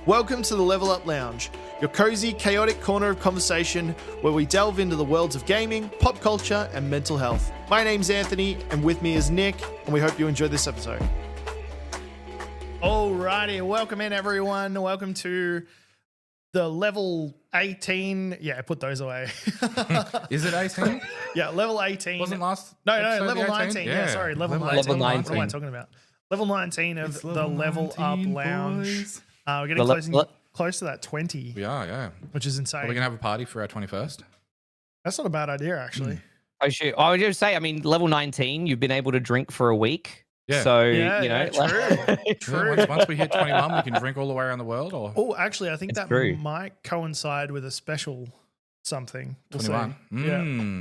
Welcome to the Level Up Lounge, your cozy, chaotic corner of conversation where we delve into the worlds of gaming, pop culture, and mental health. My name's Anthony, and with me is Nick, and we hope you enjoy this episode. Alrighty, welcome in everyone. Welcome to the level 18. Yeah, put those away. Is it 18? Yeah, level 18. Wasn't last? No, level 19. Yeah, sorry, level 19. Level 19. What am I talking about? Level 19 of the Level Up Lounge. Boys. We're getting close to that 20. We are, yeah. Which is insane. Are we going to have a party for our 21st? That's not a bad idea, actually. Oh, shit. I would just say, I mean, level 19, you've been able to drink for a week. Yeah. So, True. Once we hit 21, we can drink all the way around the world? Or Oh, actually, I think It's that true. might coincide with a special something. We'll 21. see. Yeah,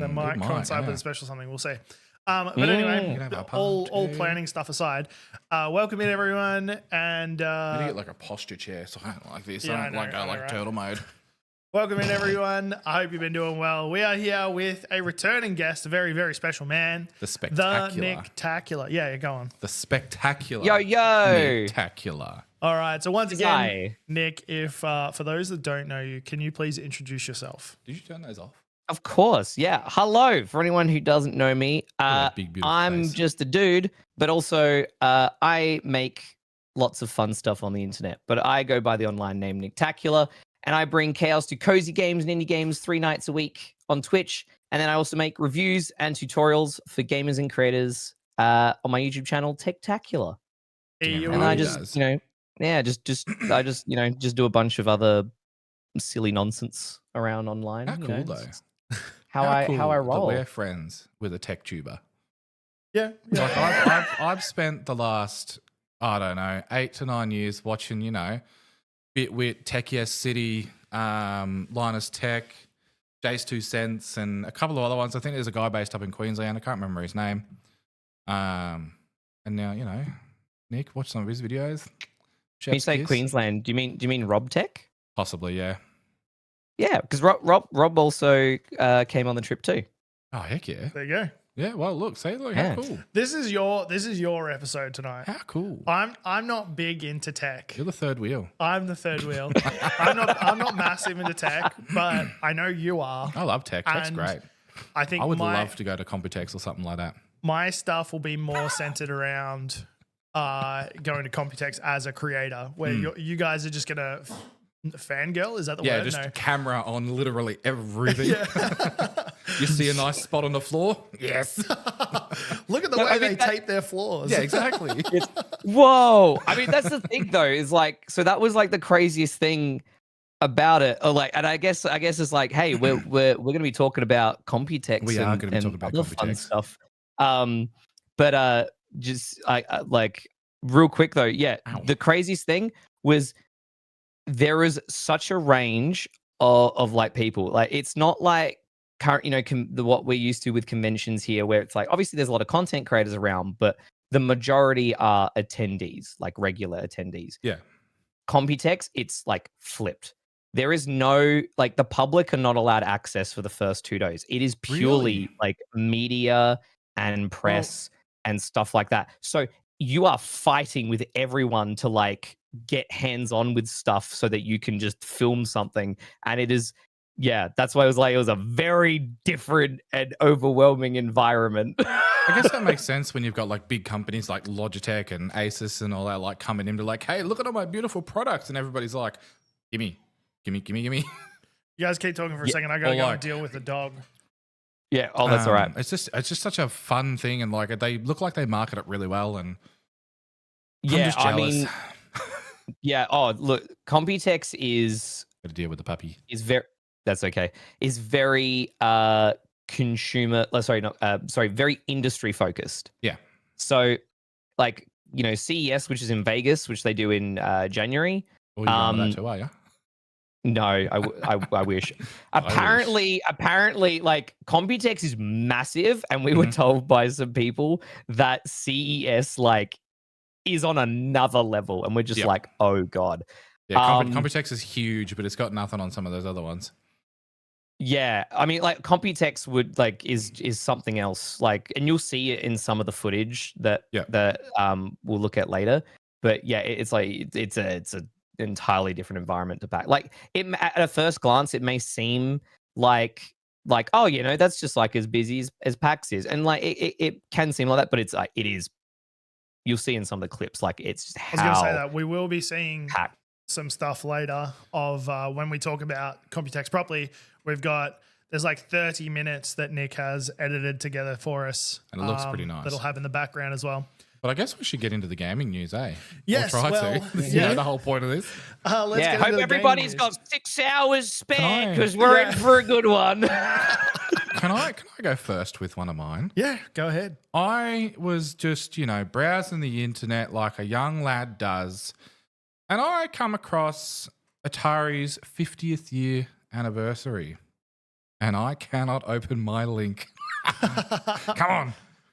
that might coincide with a special something. We'll see. But anyway, We can have our all party. planning stuff aside, welcome in everyone, and I need to get like a posture chair, so I don't like this. Yeah, I don't I know, like right? turtle mode. welcome in everyone. I hope you've been doing well. We are here with a returning guest, a very, very special man, The the spectacular. Nicktacula. Yeah, go on. The spectacular. Yo. Nicktacula. All right. So once again, Hi. Nick, if for those that don't know you, can you please introduce yourself? Did you turn those off? Of course. Yeah. Hello. For anyone who doesn't know me, that big, beautiful I'm face. just a dude, but also I make lots of fun stuff on the internet. But I go by the online name Nicktacula, and I bring chaos to cozy games and indie games 3 nights a week on Twitch. And then I also make reviews and tutorials for gamers and creators on my YouTube channel, Nicktacula. Damn And right I he just, does. I just do a bunch of other silly nonsense around online. How you cool, know, though. it's how I That roll. we're friends with a tech tuber. Yeah. Like I've spent the last, I don't know, 8 to 9 years watching, Bitwit, Tech Yes City, Linus Tech, Jace 2 Cents, and a couple of other ones. I think there's a guy based up in Queensland. I can't remember his name. And now, Nick, watch some of his videos. When you Chef's say kiss. Queensland, do you mean Rob Tech? Possibly, yeah. Yeah, because Rob also came on the trip too. Oh, heck yeah. There you go. Yeah, well, look, how Yeah. cool. This is your episode tonight. How cool. I'm not big into tech. You're the third wheel. I'm the third wheel. I'm not massive into tech, but I know you are. I love tech. Tech's And great. I think I would love to go to Computex or something like that. my stuff will be more centered around going to Computex as a creator, where you guys are just gonna fangirl. Is that the Yeah, word? just No. camera on literally everything. You see a nice spot on the floor? Yes. Look at the No, way I mean, they that- tape their floors. Yeah, exactly. Whoa! I mean, that's the thing though. Is like, so that was like the craziest thing about it. Or like, and I guess it's like, hey, we're gonna be talking about Computex. We are and, gonna be and talking about other fun Computex. stuff. But just like real quick though, yeah. Ow. The craziest thing was there is such a range of like people. Like, it's not like current, what we're used to with conventions here, where it's like obviously there's a lot of content creators around, but the majority are attendees, like regular attendees. Yeah. Computex, it's like flipped. There is no, like, the public are not allowed access for the first 2 days. It is purely Really? like media and press and stuff like that. So you are fighting with everyone to like get hands on with stuff so that you can just film something. And it is, yeah, that's why it was a very different and overwhelming environment. I guess that makes sense when you've got like big companies like Logitech and Asus and all that like coming in to like, hey, look at all my beautiful products. And everybody's like, gimme. You guys keep talking for a second. I gotta or go like- and deal with the dog. Yeah. Oh, that's all right. It's just such a fun thing. And like, they look like they market it really well. And I'm Yeah. just I jealous. mean, yeah. Oh, look, Computex is Got to deal with the puppy. very, that's okay. Is very very industry focused. Yeah. So like, CES, which is in Vegas, which they do in January. Oh, you're going with that too, are you? No, I wish. Apparently, like, Computex is massive, and we were told by some people that CES like is on another level, and we're just Yep. like, oh god. Yeah, Computex is huge, but it's got nothing on some of those other ones. Yeah, I mean, like, Computex would like is something else. Like, and you'll see it in some of the footage that Yeah. we'll look at later. But yeah, it's like it's a entirely different environment to PAX. Like at a first glance, it may seem like oh, that's just like as busy as PAX is, and like it can seem like that, but it's like it is. You'll see in some of the clips, like it's just I was going to say that we will be seeing packed. some stuff later of when we talk about Computex properly. There's like 30 minutes that Nick has edited together for us. And it looks pretty nice. That'll have in the background as well. But I guess we should get into the gaming news, eh? Yes, we'll try well, to. You know the whole point of this. Let's get into Hope the everybody's gaming got 6 hours spare Can I- because we're in for a good one. Can I go first with one of mine? Yeah, go ahead. I was just, browsing the internet like a young lad does, and I come across Atari's 50th year anniversary, and I cannot open my link.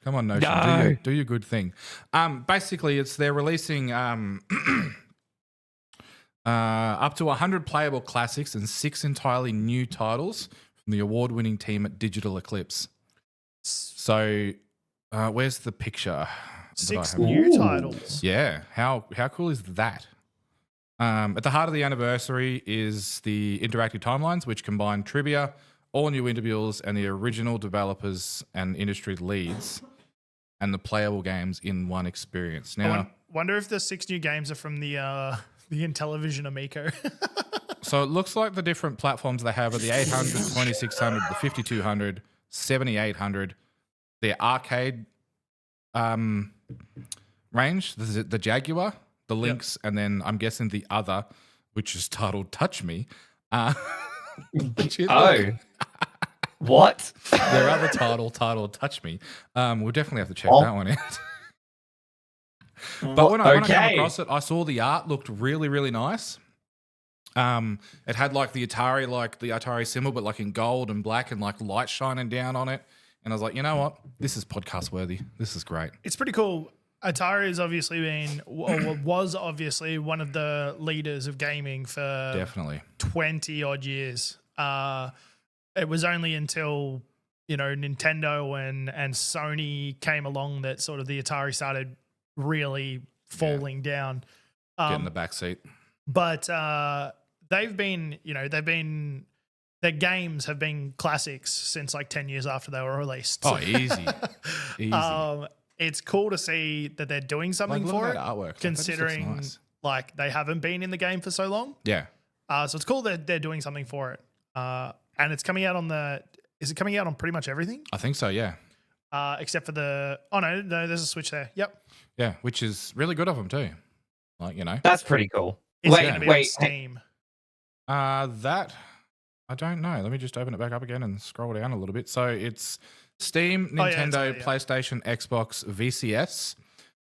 Come on, Notion, No. do your good thing. Basically, they're releasing up to 100 playable classics and 6 entirely new titles from the award-winning team at Digital Eclipse. So, where's the picture? 6 new titles. Yeah, how cool is that? At the heart of the anniversary is the interactive timelines, which combine trivia, all new interviews, and the original developers and industry leads, and the playable games in one experience. Now, Wonder if the 6 new games are from the Intellivision Amico. so it looks like the different platforms they have are the 800, 2600, the 5200, 7800, the arcade range, the Jaguar, the Lynx, and then I'm guessing the other, which is titled Touch Me. What? Their other titled Touch Me. We'll definitely have to check that one out. But when I came across it, I saw the art looked really, really nice. It had like the Atari symbol, but like in gold and black and like light shining down on it. And I was like, you know what? This is podcast worthy. This is great. It's pretty cool. Atari has obviously was obviously one of the leaders of gaming for Definitely 20 odd years. It was only until, Nintendo and Sony came along that sort of the Atari started really falling down. Get in the back seat. But they've been, their games have been classics since like 10 years after they were released. Oh, easy. It's cool to see that they're doing something look for at it, that artwork. considering Nice. like they haven't been in the game for so long. Yeah. So it's cool that they're doing something for it. And it's coming out is it coming out on pretty much everything? I think so, yeah. Except for no, there's a Switch there. Yep. Yeah, which is really good of them too. Like, That's pretty cool. It's going to be on Steam. That, I don't know. Let me just open it back up again and scroll down a little bit. So it's Steam, Nintendo, PlayStation, Xbox, VCS,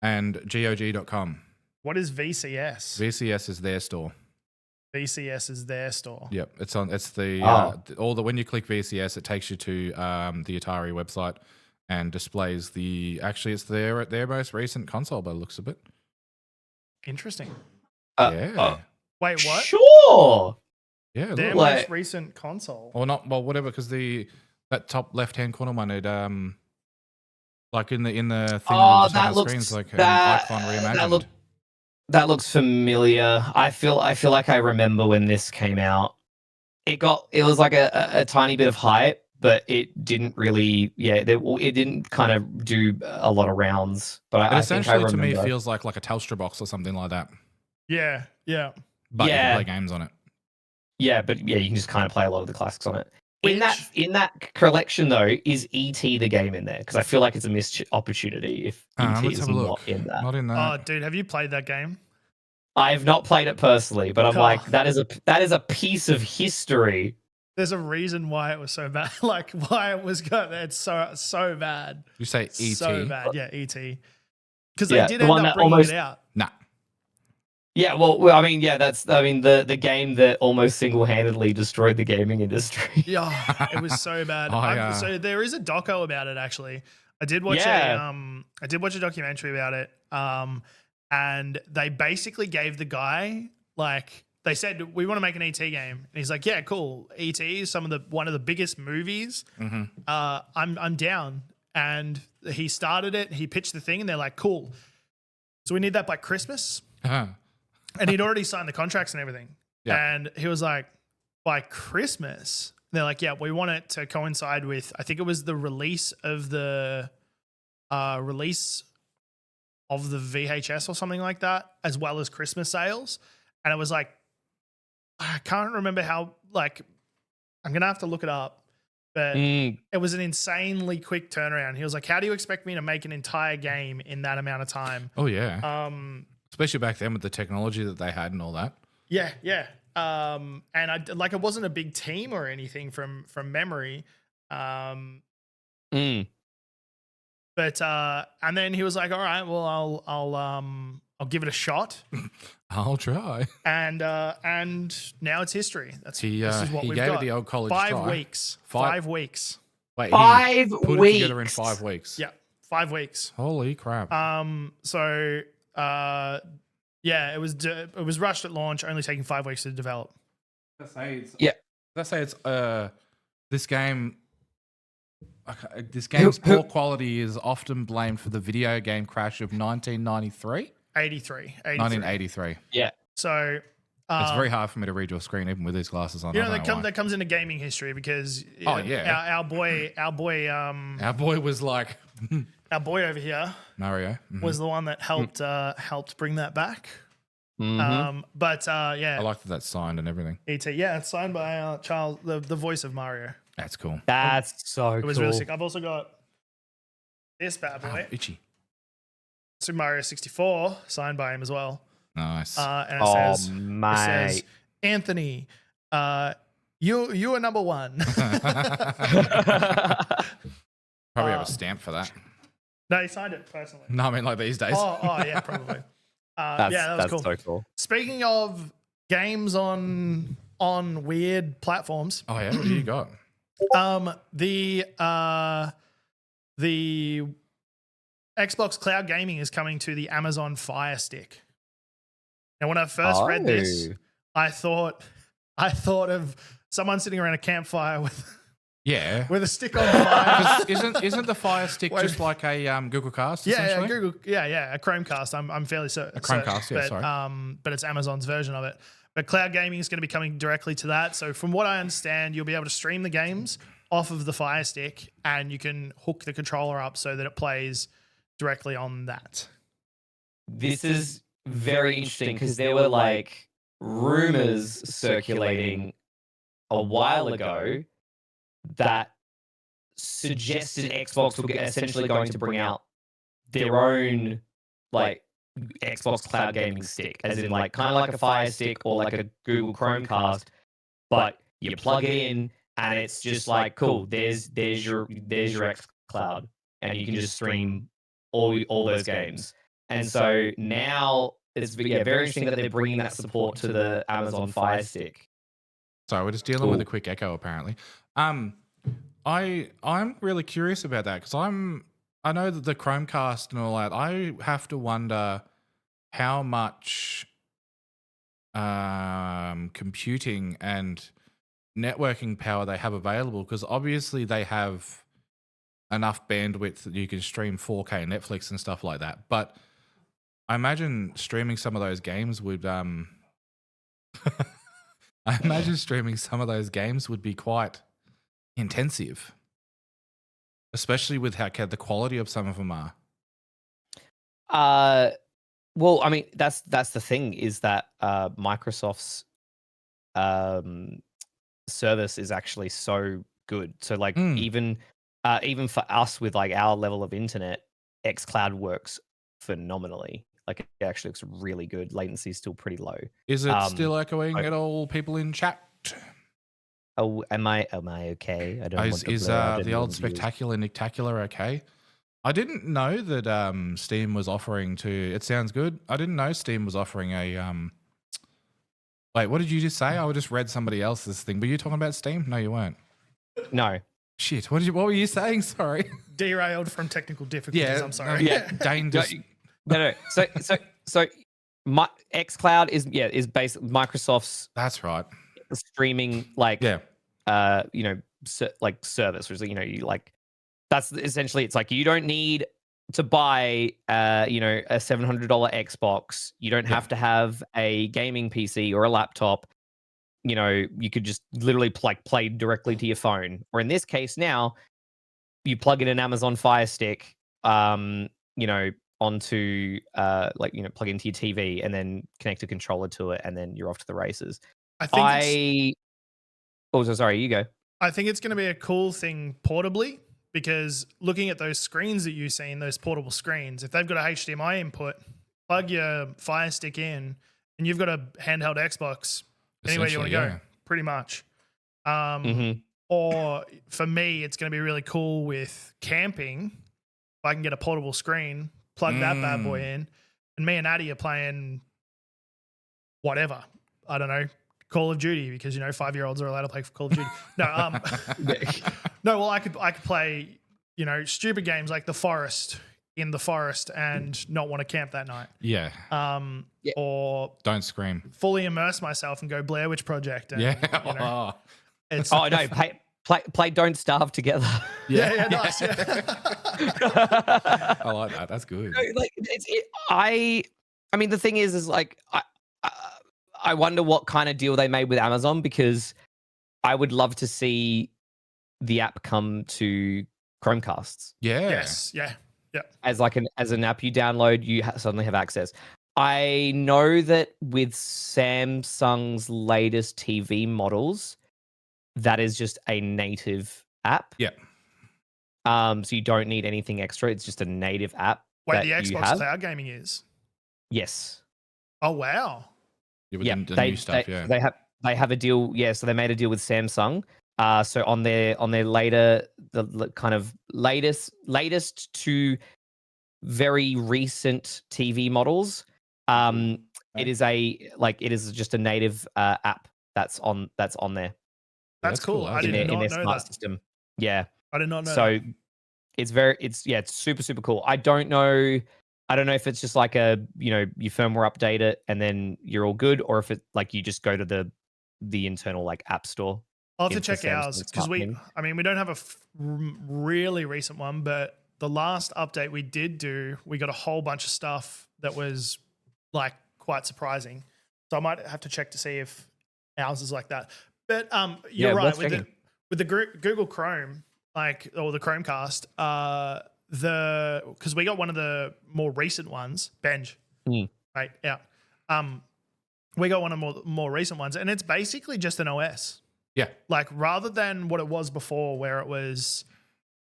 and GOG.com. What is VCS? VCS is their store. VCS is their store. Yep, it's the when you click VCS, it takes you to the Atari website and displays it's their most recent console by the looks of it. Interesting. Yeah. Wait, what? Sure. Yeah, Their look. most recent console. Or not, well, whatever, because that top left-hand corner one, it like in the thing that looks screens, like an icon reimagined. That looks familiar. I feel like I remember when this came out. It was like a tiny bit of hype, but it didn't really. Yeah, it didn't kind of do a lot of rounds. But I think I remember. To me feels like a Telstra box or something like that. Yeah. But you can play games on it. Yeah, but you can just kind of play a lot of the classics on it. In that collection though, is E.T. the game in there? Because I feel like it's a missed opportunity if E.T. is not in that. Not in that. Oh, dude, have you played that game? I've not played it personally, but I'm like, that is a piece of history. There's a reason why it was so bad. Like why it was good. It's so bad. You say E.T. So bad, yeah, E.T. Because they did end up bringing it out. Nah. Yeah, well, I mean, the game that almost single-handedly destroyed the gaming industry. Yeah, it was so bad. So there is a doco about it actually. I did watch a documentary about it. And they basically gave the guy they said we want to make an ET game, and he's like, yeah, cool. ET is one of the biggest movies. Mm-hmm. I'm down. And he started it. He pitched the thing, and they're like, cool. So we need that by Christmas. Uh-huh. and he'd already signed the contracts and everything. Yeah. And he was like, by Christmas, they're like, yeah, we want it to coincide with, I think it was the release of the VHS or something like that, as well as Christmas sales. And it was like, I can't remember how, like, I'm going to have to look it up, but it was an insanely quick turnaround. He was like, how do you expect me to make an entire game in that amount of time? Oh, yeah. Especially back then with the technology that they had and all that. Yeah, yeah. And it wasn't a big team or anything from memory. But and then he was like, all right, well, I'll give it a shot. I'll try. And now it's history. This is what he we've gave got. it the old college 5 try. weeks. 5 weeks. Wait, 5 he put weeks. it together in 5 weeks. Yeah, 5 weeks. Holy crap. So yeah, it was rushed at launch, only taking 5 weeks to develop. Let's say it's this game. Okay, this game's poor quality is often blamed for the video game crash of 1993. 1983. Yeah. So it's very hard for me to read your screen even with these glasses on. You know, that comes into gaming history because our boy was like our boy over here, Mario, was the one that helped bring that back. Mm-hmm. But yeah, I like that that's signed and everything. E.T. Yeah, it's signed by Charles, the voice of Mario. That's cool. That's so cool. It was really sick. I've also got this bad boy, itchy. Super Mario 64, signed by him as well. Nice. And it says, Anthony, you are number one. Probably have a stamp for that. No, he signed it personally. No, I mean like these days. Oh yeah, probably. Yeah, that was cool. So cool. Speaking of games on weird platforms. Oh yeah, what do you got? The Xbox Cloud Gaming is coming to the Amazon Fire Stick. Now, when I first read this, I thought of someone sitting around a campfire with a stick on fire. Isn't the Fire Stick just like a Google Cast? Yeah, Google. Yeah, a Chromecast. I'm fairly certain. A Chromecast, yeah, sorry. But it's Amazon's version of it. But cloud gaming is going to be coming directly to that. So from what I understand, you'll be able to stream the games off of the Fire Stick, and you can hook the controller up so that it plays directly on that. This is very interesting because there were like rumors circulating a while ago that suggested Xbox were essentially going to bring out their own like Xbox Cloud Gaming Stick, as in like kind of like a Fire Stick or like a Google Chromecast, but you plug it in and it's just like cool. There's your X Cloud, and you can just stream all those games. And so now it's very interesting that they're bringing that support to the Amazon Fire Stick. Sorry, we're just dealing with a quick echo apparently. I'm really curious about that because I know that the Chromecast and all that. I have to wonder how much computing and networking power they have available, because obviously they have enough bandwidth that you can stream 4K Netflix and stuff like that. But I imagine streaming some of those games would be quite intensive, especially with how the quality of some of them are. Well, I mean, that's the thing, is that Microsoft's service is actually so good. So like even for us with like our level of internet, xCloud works phenomenally. Like it actually looks really good. Latency is still pretty low. Is it still echoing at all, people in chat? Oh, am I okay? I don't. Is the old Spectacular Nicktacula okay? I didn't know that Steam was offering to. It sounds good. I didn't know Steam was offering a. Wait, what did you just say? I just read somebody else's thing. Were you talking about Steam? No, you weren't. No. Shit. What were you saying? Sorry. Derailed from technical difficulties. Yeah, I'm sorry. Dane just. No. So my xCloud is basically Microsoft's. That's right. Streaming like service, which is you like. That's essentially, it's like you don't need to buy, a $700 Xbox. You don't have to have a gaming PC or a laptop. You could just literally play directly to your phone. Or in this case now, you plug in an Amazon Fire Stick, onto plug into your TV and then connect a controller to it, and then you're off to the races. Sorry, you go. I think it's going to be a cool thing portably, because looking at those screens that you've seen, those portable screens, if they've got a HDMI input, plug your Fire Stick in, and you've got a handheld Xbox anywhere you want to go, pretty much. Or for me, it's going to be really cool with camping. If I can get a portable screen, plug that bad boy in, and me and Addie are playing whatever. I don't know, Call of Duty, because 5-year-olds are allowed to play Call of Duty. No, no. Well, I could play stupid games like in the forest and not want to camp that night. Yeah. Or don't scream. Fully immerse myself and go Blair Witch Project. And, it's play Don't Starve together. Yeah, nice. Yeah. I like that. That's good. I mean, the thing is like I wonder what kind of deal they made with Amazon, because I would love to see the app come to Chromecasts. Yeah. Yes. Yeah. Yeah. As an app you download, you suddenly have access. I know that with Samsung's latest TV models, that is just a native app. Yeah. So you don't need anything extra. It's just a native app. Wait, the Xbox Cloud Gaming is? Yes. Oh wow. Yeah, the new stuff. They have a deal. Yeah, so they made a deal with Samsung. So on their later, the kind of latest to very recent TV models, it is just a native app that's on there. That's cool. I did not know in their smart that. system. Yeah, I did not know. So that. it's super, super cool. I don't know if it's just like you firmware update it and then you're all good, or if it you just go to the internal app store. I'll have to check ours, because we don't have a really recent one, but the last update we did do, we got a whole bunch of stuff that was quite surprising. So I might have to check to see if ours is like that. But you're right with the Google Chrome, or the Chromecast, because we got one of the more recent ones, Benj, right? Yeah. We got one of the more recent ones, and it's basically just an OS. Yeah. Rather than what it was before, where it was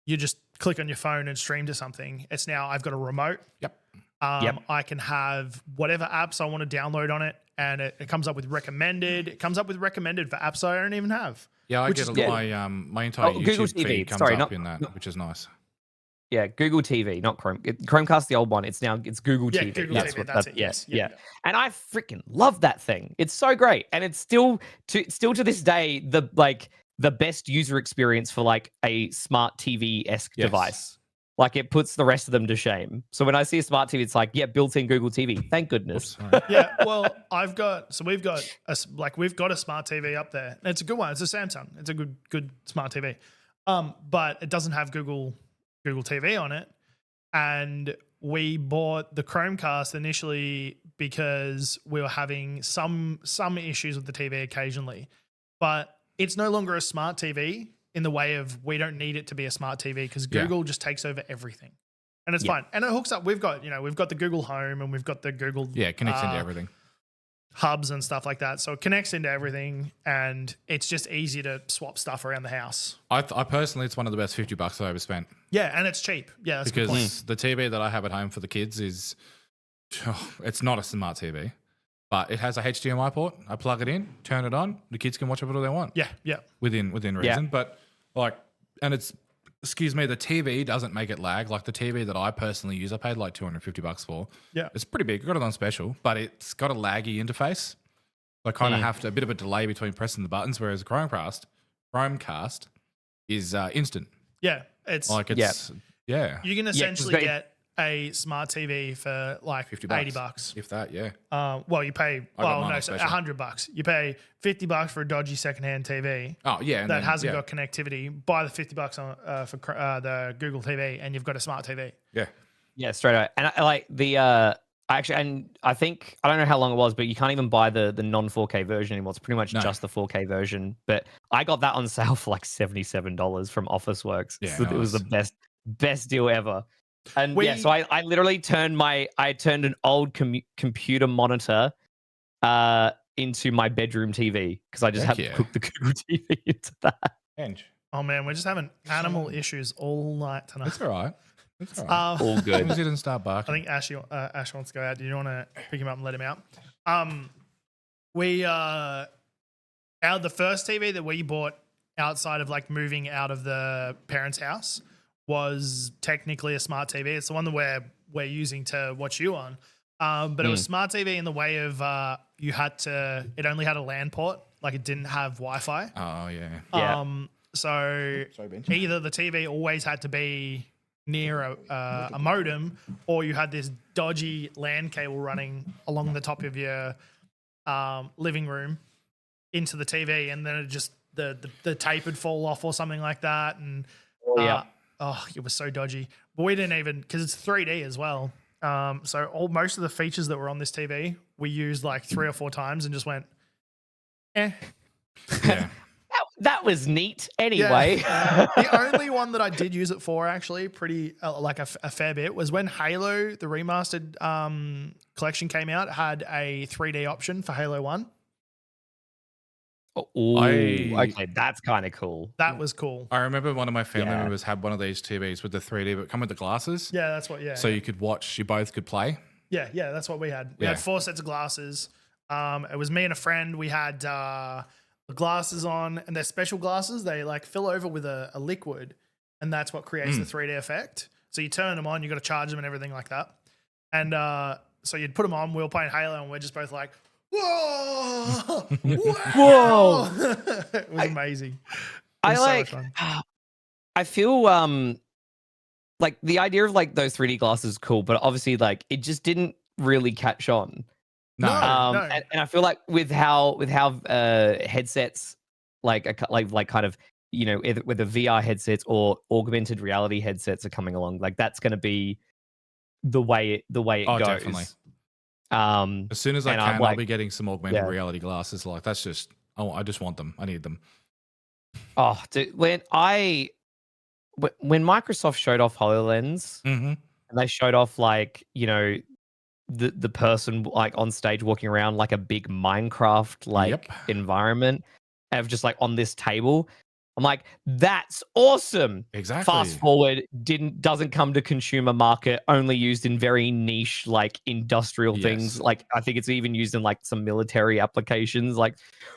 you just click on your phone and stream to something, it's now I've got a remote. Yep. I can have whatever apps I want to download on it, and it comes up with recommended. It comes up with recommended for apps I don't even have. Yeah, I get my entire YouTube Google TV feed comes up in that, which is nice. Yeah, Google TV, not Chrome. Chromecast, the old one. It's Google TV. Google TV. That's it. Yes. Yeah. And I freaking love that thing. It's so great, and it's still to this day the best user experience for a smart TV-esque device. It puts the rest of them to shame. So when I see a smart TV, it's built-in Google TV. Thank goodness. Yeah. Well, we've got a smart TV up there. It's a good one. It's a Samsung. It's a good smart TV. But it doesn't have Google TV on it. And we bought the Chromecast initially because we were having some issues with the TV occasionally. But it's no longer a smart TV in the way of we don't need it to be a smart TV, because Google just takes over everything. And it's fine. And it hooks up. We've got the Google Home, and we've got the Google it connects into everything. Hubs and stuff like that. So it connects into everything, and it's just easy to swap stuff around the house. I personally, it's one of the best $50 I ever spent. Yeah, and it's cheap. Yeah, that's because a good point. The TV that I have at home for the kids is, it's not a smart TV, but it has a HDMI port. I plug it in, turn it on. The kids can watch it all they want. Yeah, yeah. Within reason, Yeah. But and it's, excuse me, the TV doesn't make it lag. The TV that I personally use, I paid $250 for. Yeah. It's pretty big. I got it on special, but it's got a laggy interface. I kind of have a bit of a delay between pressing the buttons, whereas Chromecast is instant. Yeah. It's yeah. You can essentially get a smart TV for $50. $80. If that, yeah. Well, you pay special. $100. You pay $50 for a dodgy secondhand TV. Oh yeah, and that hasn't got connectivity. Buy the $50 on for the Google TV, and you've got a smart TV. Yeah. Yeah, straight away. And I like the actually, and I think I don't know how long it was, but you can't even buy the non 4K version anymore. It's pretty much just the 4K version. But I got that on sale for like $77 from Officeworks. Yeah, So it was the best deal ever. And so I literally turned an old computer monitor into my bedroom TV because I just had to hook the Google TV into that. Oh man, we're just having animal issues all night tonight. It's all right. It's all right. All good. As long as he didn't start barking. I think Ash wants to go out. Do you want to pick him up and let him out? The first TV that we bought outside of like moving out of the parents' house was technically a smart TV. It's the one that we're using to watch you on. But it was smart TV in the way of it only had a LAN port, like it didn't have Wi-Fi. Oh yeah. So either the TV always had to be near a modem, or you had this dodgy LAN cable running along the top of your living room into the TV, and then it just the tape would fall off or something like that, and it was so dodgy. But we didn't even, because it's 3D as well. So most of the features that were on this TV we used like 3 or 4 times and just went, eh. Yeah. That was neat. Anyway, the only one that I did use it for, actually, pretty like a fair bit, was when Halo, the remastered collection came out, had a 3D option for Halo 1. Okay, that's kind of cool. That was cool. I remember one of my family members had one of these TVs with the 3D, but come with the glasses. Yeah, that's what. So you could watch. You both could play. Yeah, that's what we had. We had 4 sets of glasses. It was me and a friend. We had the glasses on, and they're special glasses. They like fill over with a liquid, and that's what creates the 3D effect. So you turn them on, you got to charge them and everything like that. And so you'd put them on. We were playing Halo, and we're just both like, whoa, whoa! It was amazing. I feel like the idea of like those 3D glasses is cool, but obviously like it just didn't really catch on. No. And I feel like with how headsets like kind of, you know, whether VR headsets or augmented reality headsets are coming along, like that's going to be the way it goes. Definitely. As soon as I can, I'll be getting some augmented reality glasses. Like that's just, I just want them. I need them. Oh, dude, when Microsoft showed off HoloLens, and they showed off like, you know, the person like on stage walking around like a big Minecraft like environment of just like on this table, I'm like, that's awesome. Exactly. Fast forward, doesn't come to consumer market, only used in very niche like industrial things. Like I think it's even used in like some military applications. Like,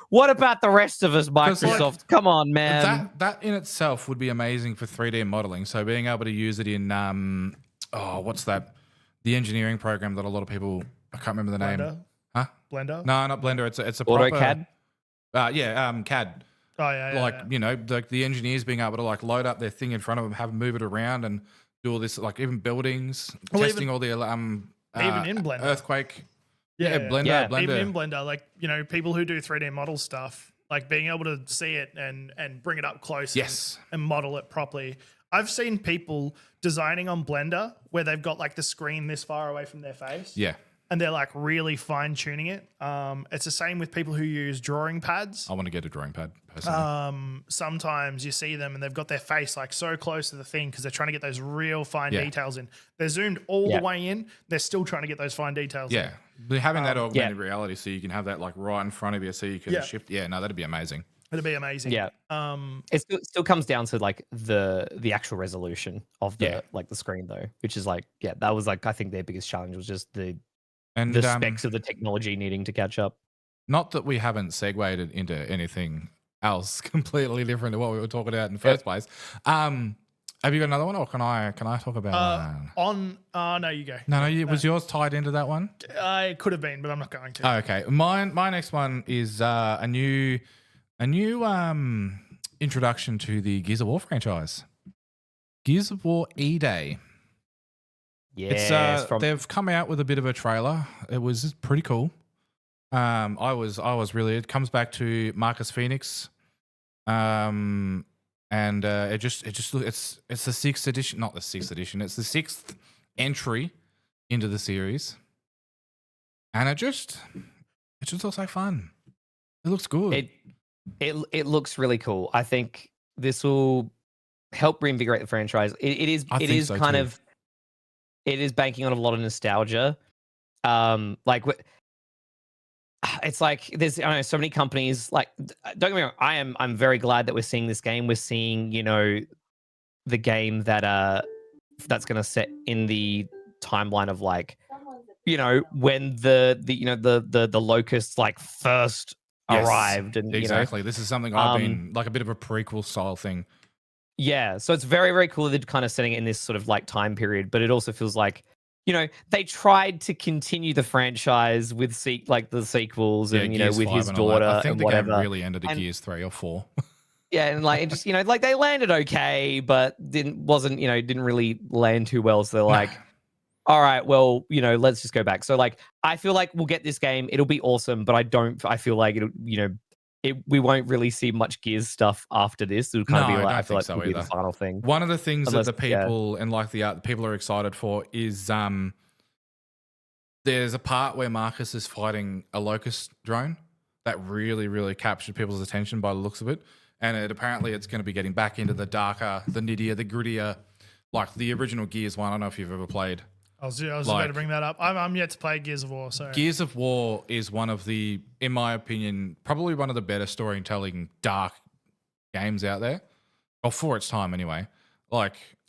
what about the rest of us, Microsoft? Like, come on, man. That in itself would be amazing for 3D modeling. So being able to use it in what's that? The engineering program that a lot of people, I can't remember the name. Huh? Blender? No, not Blender. It's a proper AutoCAD. CAD. Oh yeah. Like you know, like the engineers being able to like load up their thing in front of them, have them move it around, and do all this. Like even buildings, testing all the even in Blender, earthquake. Blender. Blender. Even in Blender, like you know, people who do 3D model stuff, like being able to see it and bring it up close, and model it properly. I've seen people designing on Blender where they've got like the screen this far away from their face. Yeah. And they're like really fine tuning it. It's the same with people who use drawing pads. I want to get a drawing pad personally. Sometimes you see them and they've got their face like so close to the thing because they're trying to get those real fine details in. They're zoomed all the way in. They're still trying to get those fine details in. But having that augmented reality so you can have that like right in front of you so you can shift. Yeah, no, that'd be amazing. It'd be amazing. Yeah. It still comes down to like the actual resolution of the like the screen though, which is like that was like I think their biggest challenge was just the specs of the technology needing to catch up. Not that we haven't segued into anything else completely different to what we were talking about in the first place. Have you got another one, or can I talk about no, you go. No, was yours tied into that one? It could have been, but I'm not going to. Oh, okay. My next one is a new introduction to the Gears of War franchise. Gears of War E-Day. Yes, they've come out with a bit of a trailer. It was pretty cool. I was really. It comes back to Marcus Phoenix, and it's the 6th edition, not the 6th edition. It's the 6th entry into the series, and it just looks like fun. It looks good. It looks really cool. I think this will help reinvigorate the franchise. It is banking on a lot of nostalgia. It's like there's so many companies. Like, don't get me wrong, I'm very glad that we're seeing this game. We're seeing the game that's going to set in the timeline of when the locusts first arrived, and exactly. This is something I've been like a bit of a prequel style thing. Yeah, so it's very, very cool that they're kind of setting it in this sort of time period, but it also feels like they tried to continue the franchise with the sequels and with his daughter. I think and the whatever. game really ended at Gears 3 or 4. Yeah, and it just they landed okay, but didn't really land too well. So they're like, all right, well, let's just go back. So I feel like we'll get this game. It'll be awesome, but I feel like it'll we won't really see much Gears stuff after this. It'll kind of be I feel like it'll be the final thing. One of the things that the people and the people are excited for is there's a part where Marcus is fighting a locust drone that really, really captured people's attention by the looks of it. And apparently it's going to be getting back into the darker, the nittier, the grittier, like the original Gears one. I don't know if you've ever played. I was about to bring that up. I'm yet to play Gears of War. So Gears of War is one of the, in my opinion, probably one of the better storytelling dark games out there, or for its time anyway.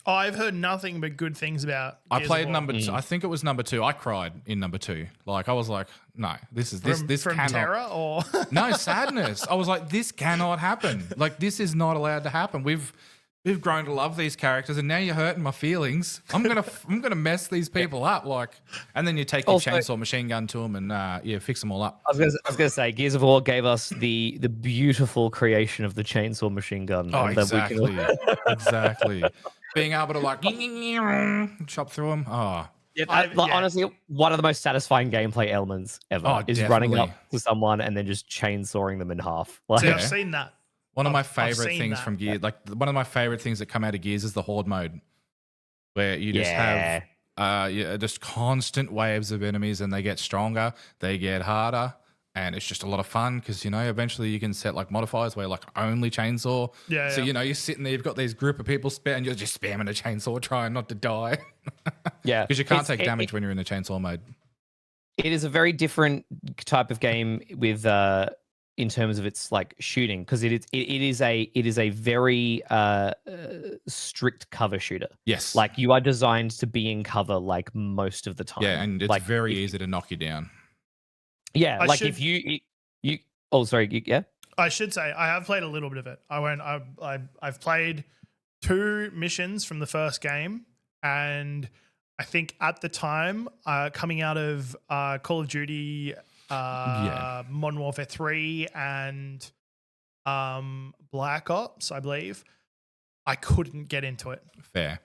I've heard nothing but good things about Gears I played of War. number 2. I think it was number 2. I cried in number 2. I was like, no, this from cannot. terror or no, sadness. I was like, this cannot happen. This is not allowed to happen. We've grown to love these characters, and now you're hurting my feelings. I'm gonna mess these people up. And then you take your chainsaw machine gun to them and fix them all up. I was gonna say, Gears of War gave us the beautiful creation of the chainsaw machine gun. Oh, exactly, exactly. Being able to chop through them. Oh. Yeah, honestly, one of the most satisfying gameplay elements ever is running up to someone and then just chainsawing them in half. I've seen that. One of my favorite things from Gears, one of my favorite things that come out of Gears is the Horde mode, where you just have just constant waves of enemies, and they get stronger, they get harder, and it's just a lot of fun because eventually you can set modifiers where only chainsaw. So you're sitting there, you've got these group of people and you're just spamming a chainsaw, trying not to die. Yeah, because you can't take damage when you're in the chainsaw mode. It is a very different type of game with in terms of its shooting, because it is a very strict cover shooter. Yes, you are designed to be in cover most of the time. Yeah, and it's very easy to knock you down. Yeah, if you oh sorry, yeah. I should say I have played a little bit of it. I've played 2 missions from the first game, and I think at the time coming out of Call of Duty. Modern Warfare 3 and Black Ops, I believe. I couldn't get into it. Fair.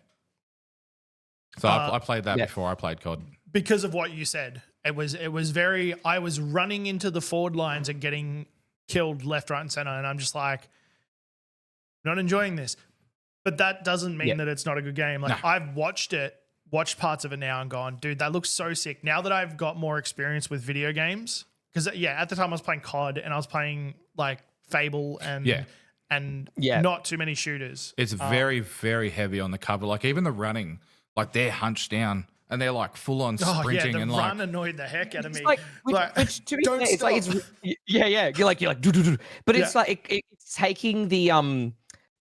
So I played that before I played COD. Because of what you said. It was very, I was running into the forward lines and getting killed left, right, and center, and I'm just not enjoying this. But that doesn't mean that it's not a good game. I've watched parts of it now and gone, dude, that looks so sick. Now that I've got more experience with video games, because at the time I was playing COD and I was playing Fable and not too many shooters. It's very, very heavy on the cover. Even the running, they're hunched down and they're full on sprinting. The run annoyed the heck out of me. To be fair, you're do. But it's it's taking the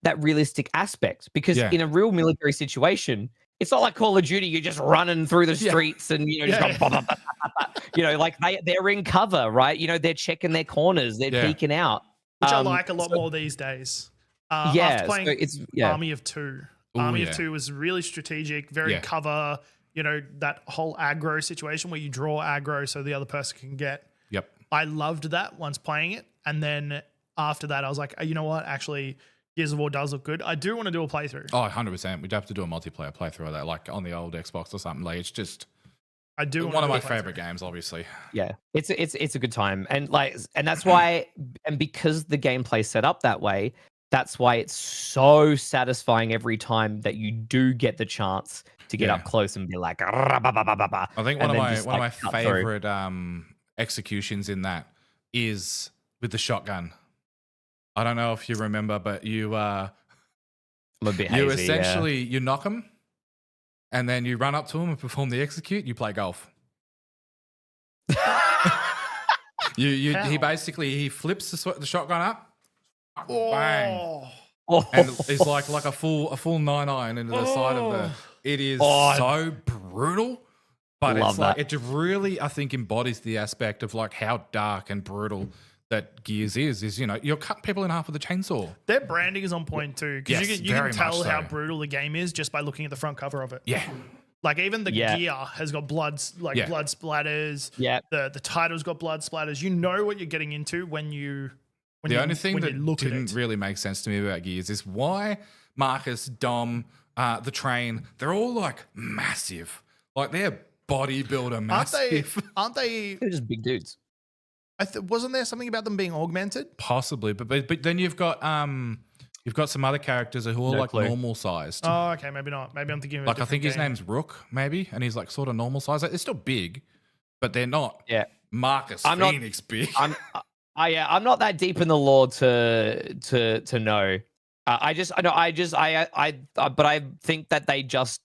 that realistic aspect, because in a real military situation, it's not like Call of Duty. You're just running through the streets and just going, bah, bah, bah, bah, bah. They're in cover, right? They're checking their corners, they're peeking out, which I like a lot more these days. After playing Army of Two. Army of Two was really strategic, very cover. That whole aggro situation where you draw aggro so the other person can get. Yep. I loved that once playing it, and then after that, I was like, you know what? Actually, Gears of War does look good. I do want to do a playthrough. Oh, 100%. We'd have to do a multiplayer playthrough of that, on the old Xbox or something. It's just one of my favorite games, obviously. Yeah, it's a good time, and that's why, and because the gameplay set up that way, That's why it's so satisfying every time that you do get the chance to get up close and be like, I think one of my cut through. favorite executions in that is with the shotgun. I don't know if you remember, but you I'm a bit hazy, you essentially you knock him, and then you run up to him and perform the execute. You play golf. He basically he flips the shotgun up, bang, and it's like a full 9-iron into the side of the. It is so brutal, but it's like it really I think embodies the aspect of like how dark and brutal that Gears is. You know, you're cutting people in half with a chainsaw. Their branding is on point too, because you can tell how brutal the game is just by looking at the front cover of it. Yeah. Like even the gear has got blood splatters. Yeah. The title's got blood splatters. You know what you're getting into when you the only thing that didn't really make sense to me about Gears is why Marcus, Dom, the Train, they're all like massive. Like they're bodybuilder massive. Aren't they? They're just big dudes. Wasn't there something about them being augmented? Possibly, but then you've got some other characters who are normal sized. Oh, okay, maybe not. Maybe I'm thinking of I think his name's Rook, maybe, and he's like sort of normal sized. They're still big, but they're not. Yeah, Marcus Phoenix big. I'm not that deep in the lore to know. But I think that they're just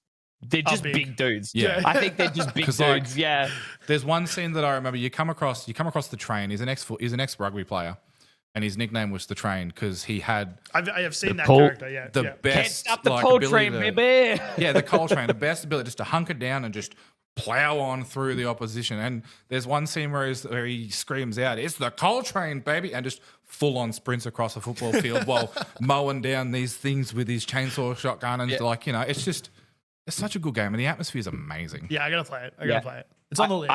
big dudes. Yeah, I think they're just big dudes. Like, yeah. There's one scene that I remember. You come across the Train. He's an ex rugby player, and his nickname was the Train because he had. I have seen that character. Yeah, the best. Can't stop the coal train, baby. Yeah, the coal train. The best ability just to hunker down and just plow on through the opposition. And there's one scene where he screams out, "It's the coal train, baby!" and just full on sprints across a football field while mowing down these things with his chainsaw shotgun and it's just. It's such a good game, and the atmosphere is amazing. Yeah, I gotta play it. I gotta play it. It's on the list.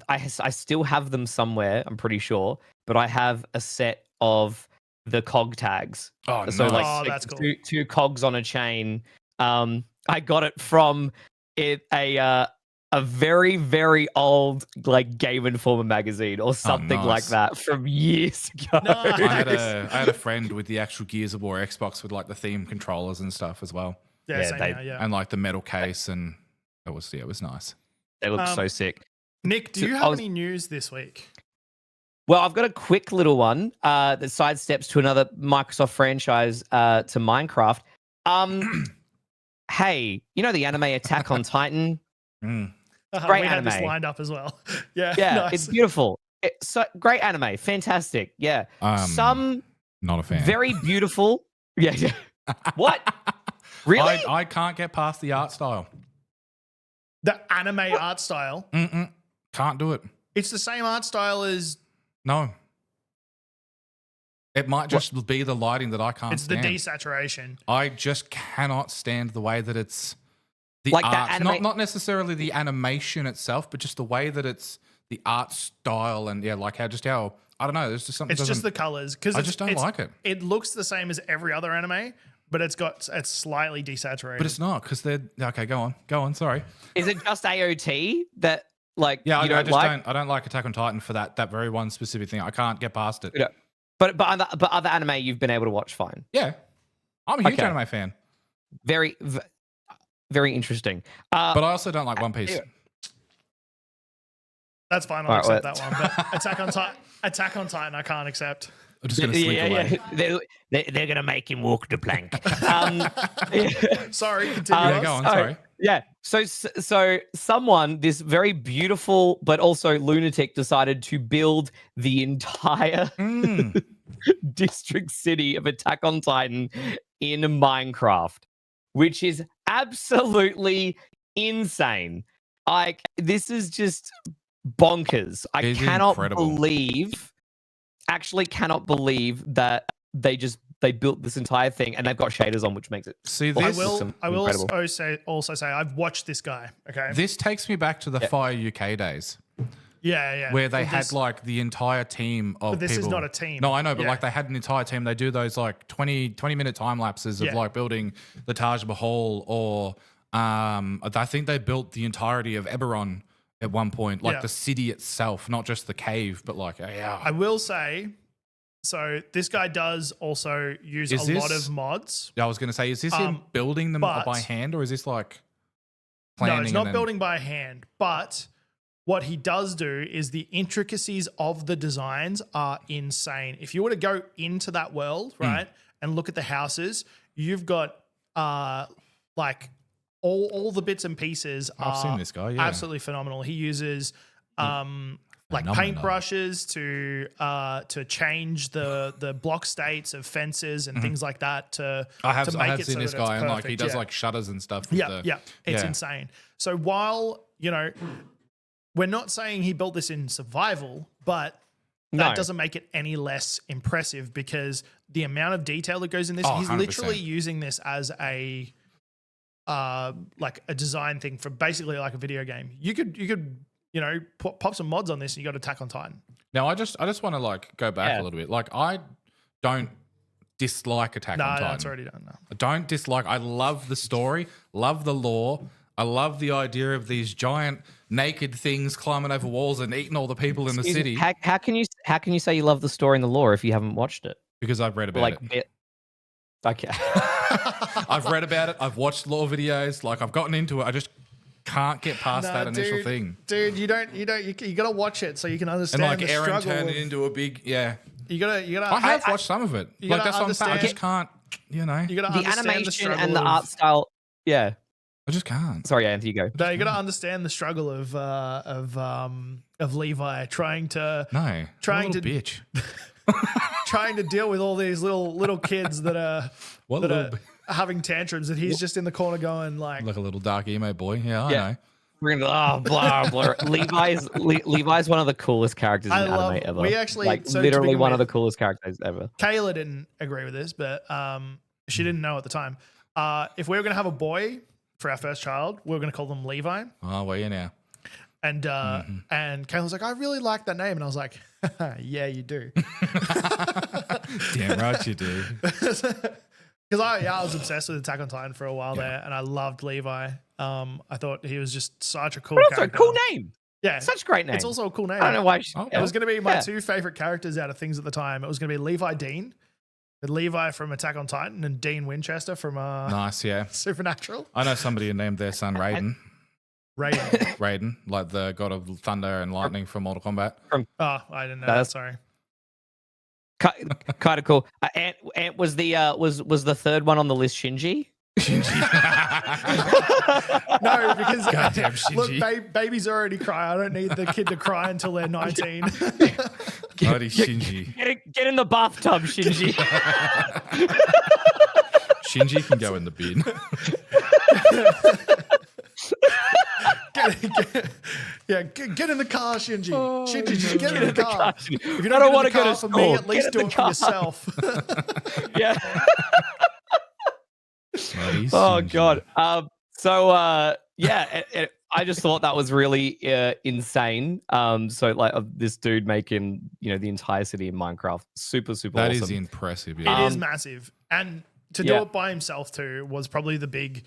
I still have them somewhere. I'm pretty sure, but I have a set of the cog tags. Oh, so nice. That's cool. Two cogs on a chain. I got it from a very, very old like Game Informer magazine or something like that from years ago. Nice. I had a friend with the actual Gears of War Xbox with like the theme controllers and stuff as well. Yeah, and like the metal case, and it was nice. They look so sick. Nick, do you have any news this week? Well, I've got a quick little one that sidesteps to another Microsoft franchise, to Minecraft. Hey, you know the anime Attack on Titan? Mm. Great we anime. had this lined up as well. Yeah, nice. It's beautiful. So great anime, fantastic. Yeah, some not a fan. Very beautiful. Yeah. What? Really? I can't get past the art style. The anime art style? Can't do it. It's the same art style as... No. It might just be the lighting that I can't stand. It's the desaturation. I just cannot stand the way that it's... The like art. That not necessarily the animation itself, but just the way that it's... The art style and like how... I don't know. There's just something... It's just the colors. I just don't like it. It looks the same as every other anime, but it's slightly desaturated. But it's not because they're okay. Go on. Sorry. Is it just AOT that like? Yeah, I don't like Attack on Titan for that very one specific thing. I can't get past it. Yeah. But other anime you've been able to watch fine. Yeah, I'm a huge anime fan. Very interesting. But I also don't like One Piece. Yeah. That's fine. I'll accept that one. But Attack on Titan, I can't accept. I'm just gonna slink away. They're gonna make him walk the plank. Sorry, continue. Yeah, go on. Sorry. Yeah. So someone, this very beautiful but also lunatic, decided to build the entire district city of Attack on Titan in Minecraft, which is absolutely insane. Like, this is just bonkers. I cannot believe that they built this entire thing and they've got shaders on, which makes it. See, this I will also say I've watched this guy. Okay, this takes me back to the Fire UK days. Yeah. Where they had like the entire team of. But this people. is not a team. No, I know, but like they had an entire team. They do those like 20-minute time lapses of like building the Taj Mahal, or I think they built the entirety of Eberron at one point, like the city itself, not just the cave, but like I will say, So this guy does also use a lot of mods. I was going to say, is this him building them by hand, or is this like planning? No, it's not building by hand. But what he does do is the intricacies of the designs are insane. If you were to go into that world, right, and look at the houses, you've got like all the bits and pieces. I've seen this guy. Yeah, absolutely phenomenal. He uses like paintbrushes to change the block states of fences and things like that. I have seen this guy, and like he does like shutters and stuff. It's insane. So while we're not saying he built this in survival, but that doesn't make it any less impressive because the amount of detail that goes in this, he's 100%. literally using this as a like a design thing for basically like a video game. You could pop some mods on this and you got Attack on Titan. Now I just want to like go back a little bit. Like I don't dislike Attack on Titan. No, that's already done. No. I don't dislike. I love the story, love the lore. I love the idea of these giant naked things climbing over walls and eating all the people in the city. How can you say you love the story and the lore if you haven't watched it? Because I've read about it. Okay. I've read about it. I've watched lore videos. Like I've gotten into it. I just can't get past that initial thing. Dude, you got to watch it so you can understand. And like the Eren struggle turned it into a big You gotta. I have watched some of it. Like that's what I'm saying. I just can't. You gotta the animation and the art style. Yeah. I just can't. Sorry, Anthony, you go. No, you got to understand the struggle of Levi trying to bitch. trying to deal with all these little kids that are having tantrums, and he's just in the corner going like a little dark emo boy. Yeah, I know. We're gonna blah blah. Levi's one of the coolest characters in anime ever. We actually literally one of the coolest characters ever. Kayla didn't agree with this, but she didn't know at the time. If we were gonna have a boy for our first child, we were gonna call them Levi. Oh, well, yeah, now. And and Kayla's like, I really like that name, and I was like, yeah, you do. Damn right you do. Because I was obsessed with Attack on Titan for a while there, and I loved Levi. I thought he was just such a cool character. It's a cool name. Yeah. Such a great name. It's also a cool name. I don't know why. It was going to be my two favorite characters out of things at the time. It was going to be Levi Dean, Levi from Attack on Titan, and Dean Winchester from nice, yeah. Supernatural. I know somebody who named their son Raiden. Raiden, like the god of thunder and lightning from Mortal Kombat. I didn't know that. Sorry. Kind of cool. Ant was the third one on the list Shinji? No, because goddamn Shinji. Look, babies already cry. I don't need the kid to cry until they're 19. Bloody Shinji. Get in the bathtub, Shinji. Shinji can go in the bin. Get in the car, Shinji. Shinji, just get in the car. If you don't want to go to school, me, at least do it for yourself. Yeah. Oh God. I just thought that was really insane. So like this dude making the entire city in Minecraft, super awesome. That is impressive. Yeah. It is massive, and to do it by himself too was probably the big.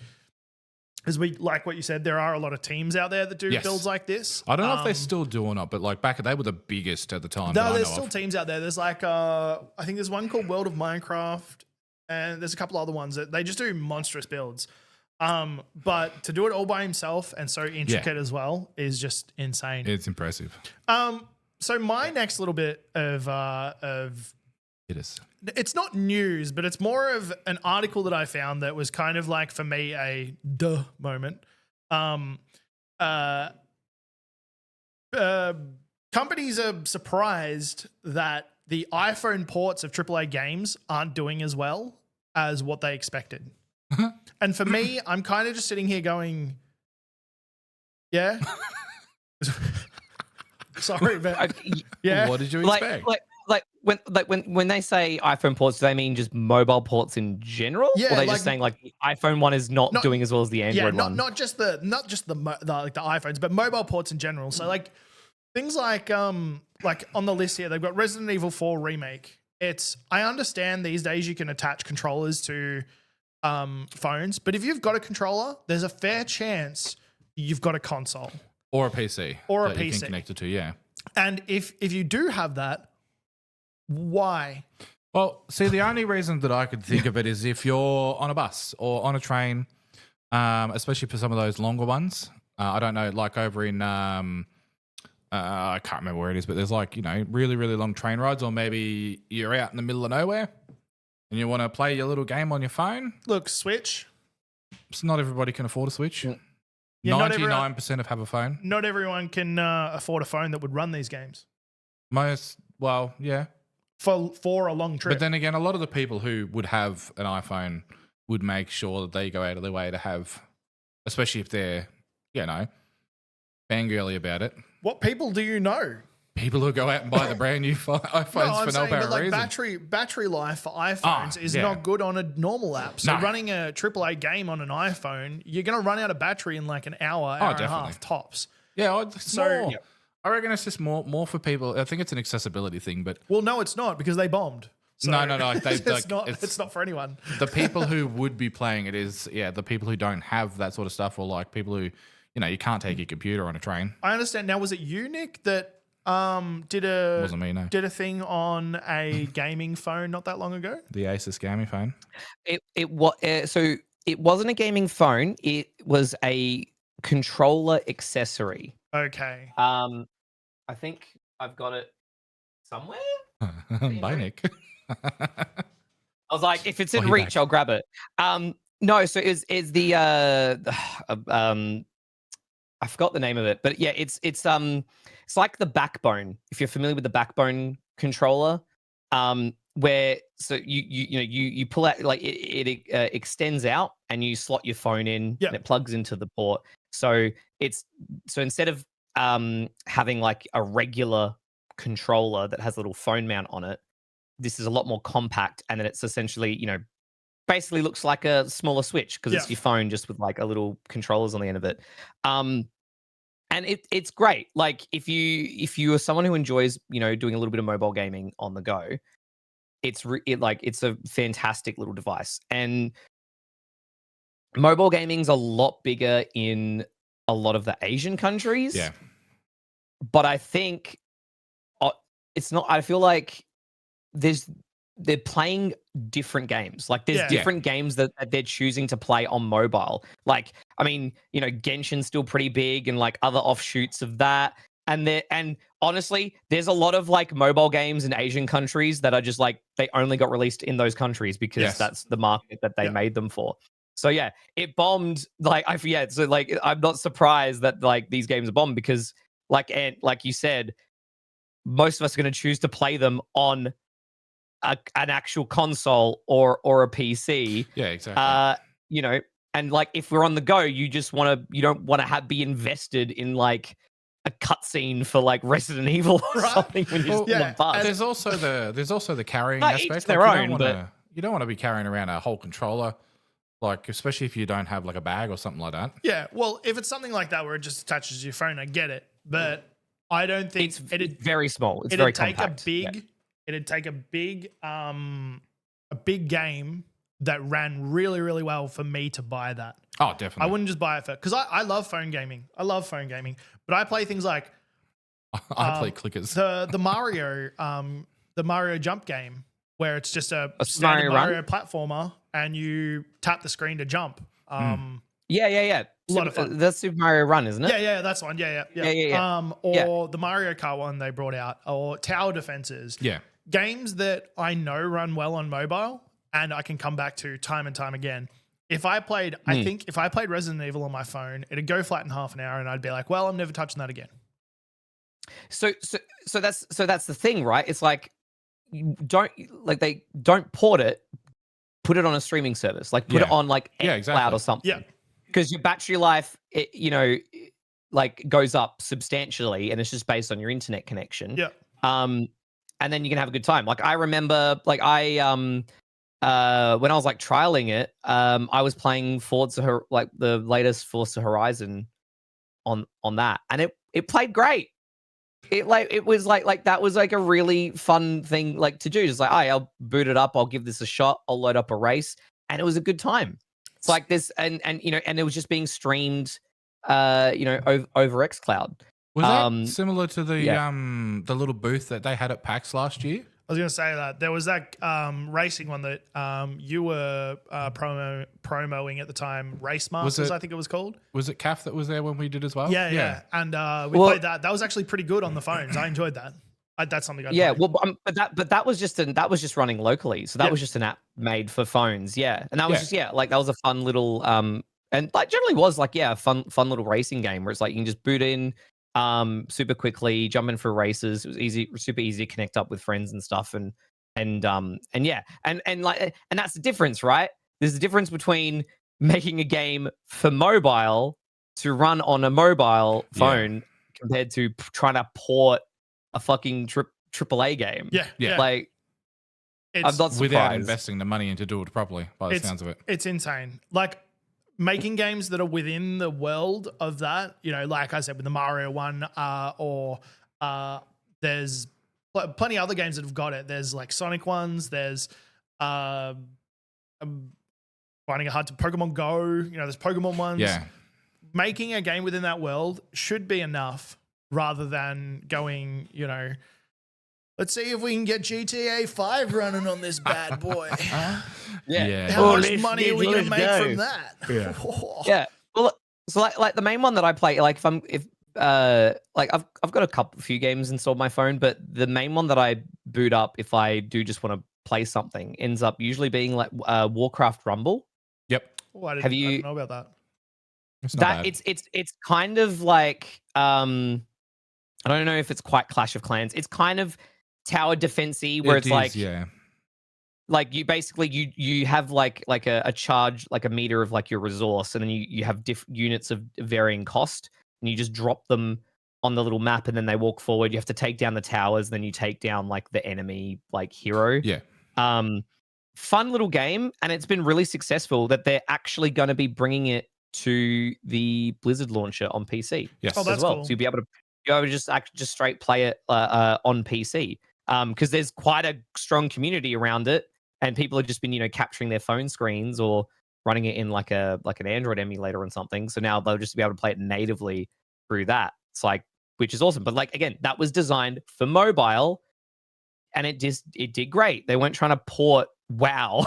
As we like what you said, there are a lot of teams out there that do builds like this. I don't know if they're still doing it, but like they were the biggest at the time. No, there's still teams out there. There's like I think there's one called World of Minecraft, and there's a couple other ones that they just do monstrous builds. But to do it all by himself and so intricate as well is just insane. It's impressive. So my next little bit of it's not news, but it's more of an article that I found that was kind of like for me a duh moment. Companies are surprised that the iPhone ports of AAA games aren't doing as well as what they expected. And for me, I'm kind of just sitting here going, yeah. Sorry, but yeah. What did you expect? When they say iPhone ports, do they mean just mobile ports in general? Yeah, or are they just saying like the iPhone one is not doing as well as the Android one? Not just the iPhones, but mobile ports in general. So like things like on the list here, they've got Resident Evil 4 remake. I understand these days you can attach controllers to phones, but if you've got a controller, there's a fair chance you've got a console or a PC or a that PC you can connect it to. Yeah, and if you do have that, Why? Well, see, the only reason that I could think of it is if you're on a bus or on a train, especially for some of those longer ones. I don't know, like over in I can't remember where it is, but there's like, really, really long train rides, or maybe you're out in the middle of nowhere and you want to play your little game on your phone. Look, Switch. So not everybody can afford a Switch. Yeah, 99% have a phone. Not everyone can afford a phone that would run these games. Well, yeah. For a long trip. But then again, a lot of the people who would have an iPhone would make sure that they go out of their way to have, especially if they're, fangirly about it. What people do you know? People who go out and buy the brand new iPhones for no apparent reason. Battery life for iPhones is not good on a normal app. So running a AAA game on an iPhone, you're going to run out of battery in like an hour and a half tops. Yeah, I reckon it's just more for people. I think it's an accessibility thing, but well, no, it's not because they bombed. So no. It's not for anyone. The people who would be playing it is the people who don't have that sort of stuff, or like people who you can't take your computer on a train. I understand. Now, was it you, Nick, that did Wasn't me, no. did a thing on a gaming phone not that long ago? The Asus gaming phone. It was so it wasn't a gaming phone. It was a controller accessory. Okay. I think I've got it somewhere. Bye, Nick. I was like, if it's in reach, I'll grab it. No, so is the I forgot the name of it, but yeah, it's like the Backbone. If you're familiar with the Backbone controller, where so you pull out, like it extends out and you slot your phone in and it plugs into the port. So instead of having like a regular controller that has a little phone mount on it, this is a lot more compact, and then it's essentially basically looks like a smaller Switch because it's your phone just with like a little controllers on the end of it. And it's great. Like if you are someone who enjoys doing a little bit of mobile gaming on the go, it's a fantastic little device. And mobile gaming's a lot bigger in a lot of the Asian countries. Yeah. But I think it's not. I feel like they're playing different games. Like there's different games that they're choosing to play on mobile. Like, I mean, Genshin's still pretty big and like other offshoots of that. And honestly, there's a lot of like mobile games in Asian countries that are just like, they only got released in those countries because that's the market that they made them for. So yeah, it bombed. Like so like I'm not surprised that like these games are bombed because like you said, most of us are going to choose to play them on an actual console or a PC. Yeah, exactly. And like if we're on the go, you don't want to be invested in like a cutscene for like Resident Evil or something when you're on the bus. There's also the carrying aspect. Each their own, you don't want to be carrying around a whole controller, like especially if you don't have like a bag or something like that. Yeah, well, if it's something like that where it just attaches to your phone, I get it, but I don't think it's very small. It's very compact. It'd take a big game that ran really, really well for me to buy that. Oh, definitely. I wouldn't just buy it because I love phone gaming. But I play things like I play clickers. The Mario Jump game where it's just a Mario Mario platformer and you tap the screen to jump. Yeah. A lot of fun. That's Super Mario Run, isn't it? Yeah, that's one. Yeah. The Mario Kart one they brought out, or Tower Defenses. Yeah. Games that I know run well on mobile and I can come back to time and time again. If I played Resident Evil on my phone, it'd go flat in half an hour and I'd be like, well, I'm never touching that again. So that's the thing, right? It's like they don't port it, put it on a streaming service, like put it on like Cloud or something. Yeah. Because your battery life, like goes up substantially, and it's just based on your internet connection. Yeah. And then you can have a good time. Like I remember, like when I was like trialing it, I was playing Forza, like the latest Forza Horizon, on that, and it played great. It was like that was like a really fun thing like to do. Just like, I'll boot it up, I'll give this a shot, I'll load up a race, and it was a good time. It's like this, and it was just being streamed, over xCloud. Was that similar to the little booth that they had at PAX last year? I was going to say that there was that racing one that you were promoing at the time, Race Masters, I think it was called. Was it CAF that was there when we did as well? Yeah. And we played that. That was actually pretty good on the phones. I enjoyed that. That's something I'd play. Well, but that was just running locally. So that was just an app made for phones. Yeah, and that was just like that was a fun little and like generally was like a fun little racing game where it's like you can just boot in super quickly, jump in for races. It was super easy to connect up with friends and stuff, and that's the difference, right? There's a difference between making a game for mobile to run on a mobile phone compared to trying to port a fucking AAA game. Yeah. Like, I'm not surprised. Without investing the money into do it properly, by the sounds of it. It's insane. Like, making games that are within the world of that, like I said, with the Mario one, or there's plenty of other games that have got it. There's like Sonic ones. There's I'm finding it hard to Pokemon Go. There's Pokemon ones. Yeah. Making a game within that world should be enough rather than going, let's see if we can get GTA 5 running on this bad boy. How much money are we going to make from that? Yeah. Well, so like the main one that I play, like I've got a few games installed on my phone, but the main one that I boot up if I do just want to play something ends up usually being like Warcraft Rumble. Yep. Oh, I didn't know about that. It's kind of like I don't know if it's quite Clash of Clans. It's kind of tower defensey where like you basically you have like a charge, like a meter of like your resource, and then you have units of varying cost, and you just drop them on the little map, and then they walk forward. You have to take down the towers, then you take down like the enemy like hero. Fun little game, and it's been really successful that they're actually going to be bringing it to the Blizzard launcher on PC. Oh, that's as well. cool. So you'll be able to just straight play it on PC. Because there's quite a strong community around it, and people have just been capturing their phone screens or running it in like an Android emulator or something. So now they'll just be able to play it natively through that. It's like, which is awesome. But like again, that was designed for mobile, and it did great. They weren't trying to port WoW.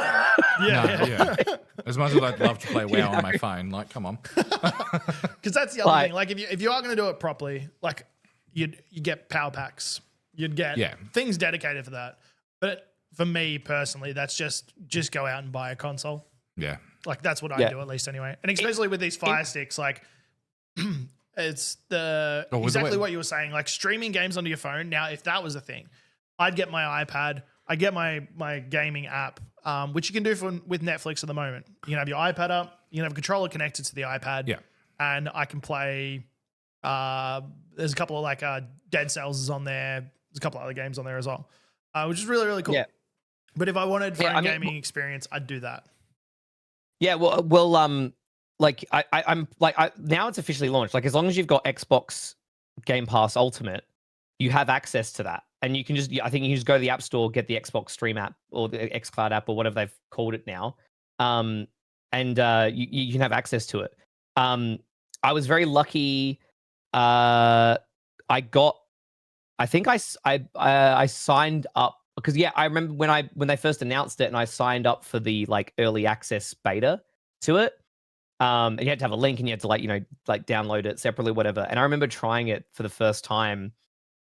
As much as I'd love to play WoW on my phone, like, come on. Because that's the other thing. Like, if you are going to do it properly, like you get power packs. You'd get things dedicated for that. But for me personally, that's just go out and buy a console. Yeah. Like that's what I do at least anyway. And especially with these Fire Sticks, like it's exactly what you were saying, like streaming games onto your phone. Now, if that was a thing, I'd get my iPad, I'd get my gaming app, which you can do with Netflix at the moment. You can have your iPad up, you can have a controller connected to the iPad, and I can play. There's a couple of like Dead Cells is on there. There's a couple of other games on there as well, which is really, really cool. Yeah. But if I wanted phone gaming experience, I'd do that. Yeah, well, like I'm like now it's officially launched. Like as long as you've got Xbox Game Pass Ultimate, you have access to that, and you can I think you can just go to the App Store, get the Xbox Stream app or the xCloud app or whatever they've called it now, and you can have access to it. I was very lucky. I think I signed up because I remember when they first announced it, and I signed up for the like early access beta to it. And you had to have a link, and you had to like download it separately, whatever. And I remember trying it for the first time,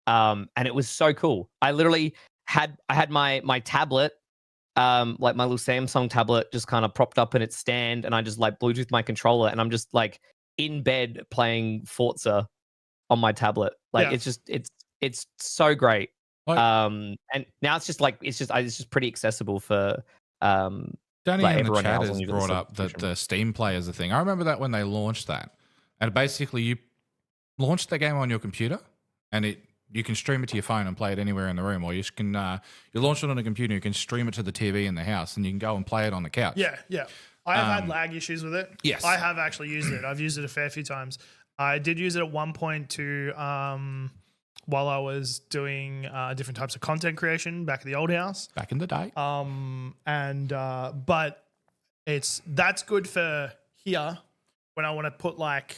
and it was so cool. I literally had my tablet, like my little Samsung tablet, just kind of propped up in its stand, and I just like Bluetooth my controller, and I'm just like in bed playing Forza on my tablet. Like it's so great. And now it's just pretty accessible for Danny like in the chat else has brought up that the Steam Play is a thing. I remember that when they launched that, and basically you launch the game on your computer, and you can stream it to your phone and play it anywhere in the room, or you can you launch it on a computer, you can stream it to the TV in the house, and you can go and play it on the couch. Yeah. I have had lag issues with it. Yes, I have actually used it. I've used it a fair few times. I did use it at one point to while I was doing different types of content creation back at the old house. Back in the day. But that's good for here when I want to put like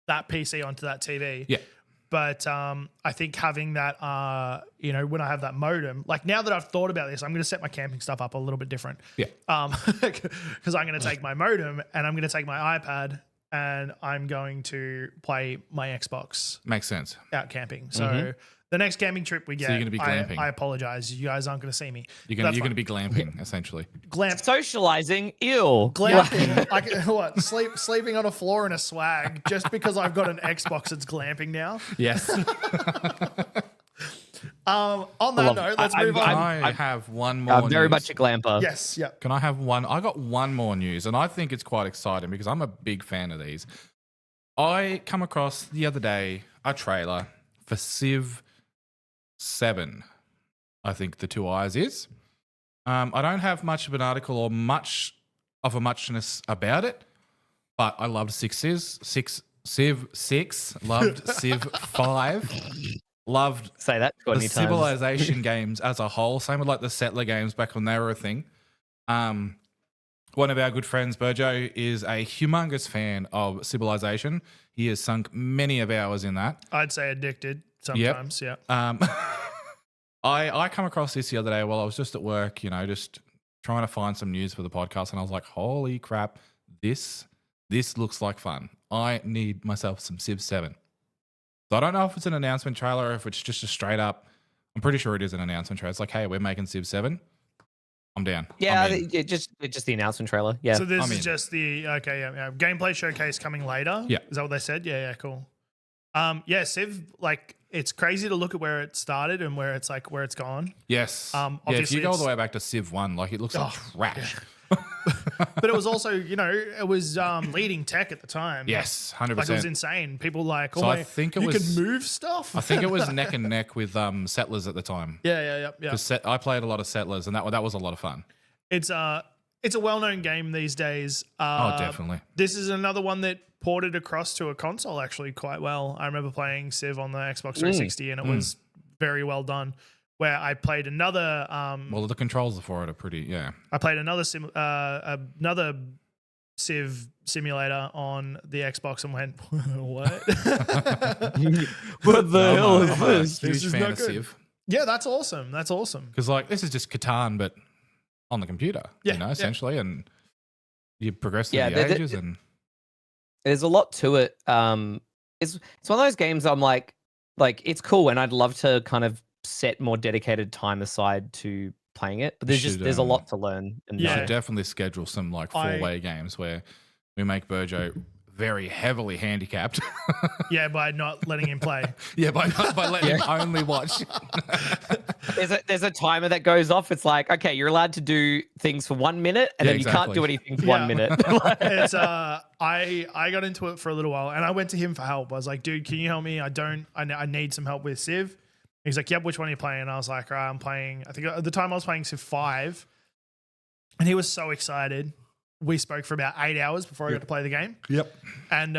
that PC onto that TV. Yeah. But I think having that, when I have that modem, like now that I've thought about this, I'm going to set my camping stuff up a little bit different. Yeah. Because I'm going to take my modem and I'm going to take my iPad and I'm going to play my Xbox Makes sense. out camping. So the next camping trip we get, you're gonna be glamping. I apologize. You guys aren't going to see me. You're going to be glamping, essentially. Socializing, ew. Glamping. What? Sleeping on a floor in a swag just because I've got an Xbox. It's glamping now. Yes. On that note, let's move on. I have one more. I'm very news. much a glamper. Yes. Yeah. Can I have one? I got one more news, and I think it's quite exciting because I'm a big fan of these. I come across the other day a trailer for Civ 7. I think the two eyes is. I don't have much of an article or much of a muchness about it, but I loved Civ 6, loved Civ 5. Loved Say that 20 the times. Civilization games as a whole. Same with like the Settler games back when they were a thing. One of our good friends, Burjo, is a humongous fan of Civilization. He has sunk many of hours in that. I'd say addicted sometimes. Yep. Yeah. I come across this the other day while I was just at work, just trying to find some news for the podcast, and I was like, holy crap, this looks like fun. I need myself some Civ 7. So I don't know if it's an announcement trailer or if it's just a straight up. I'm pretty sure it is an announcement trailer. It's like, hey, we're making Civ 7. I'm down. Yeah, it's just the announcement trailer. Yeah. So this is just the gameplay showcase coming later. Yeah. Is that what they said? Yeah, cool. Civ, like it's crazy to look at where it started and where it's gone. Yes. Obviously if you go all the way back to Civ 1, like it looks like trash. Yeah. But it was also, it was leading tech at the time. Yes, 100%. Like it was insane. People like, oh So my, I think it you was- could move stuff. I think it was neck and neck with Settlers at the time. Yeah. 'Cause I played a lot of Settlers, and that was a lot of fun. It's a well-known game these days. Definitely. This is another one that ported across to a console actually quite well. I remember playing Civ on the Xbox 360 and it was very well done. Where I played another. Well, the controls for it are pretty. Yeah. I played another Civ simulator on the Xbox and went, what? What the hell is I'm a this? huge This is fan not of good. Civ Yeah, that's awesome. That's awesome. because this is just Catan, but on the computer. Yeah, essentially, and you progress through Yeah, the ages and. There's a lot to it. It's one of those games I'm like it's cool, and I'd love to kind of set more dedicated time aside to playing it. But there's a lot to learn. And You Yeah. should definitely schedule some four-way games where we make Burjo very heavily handicapped. Yeah, by not letting him play. Yeah, by letting him only watch. There's a timer that goes off. It's like, okay, you're allowed to do things for 1 minute, and Yeah, then you can't do exactly. anything for Yeah. 1 minute. It's I got into it for a little while and I went to him for help. I was like, dude, can you help me? I need some help with Civ. He's like, yep, which one are you playing? And I was like, all right, I'm playing, I think at the time I was playing Civ 5. And he was so excited. We spoke for about 8 hours before I got to play the game. Yep. And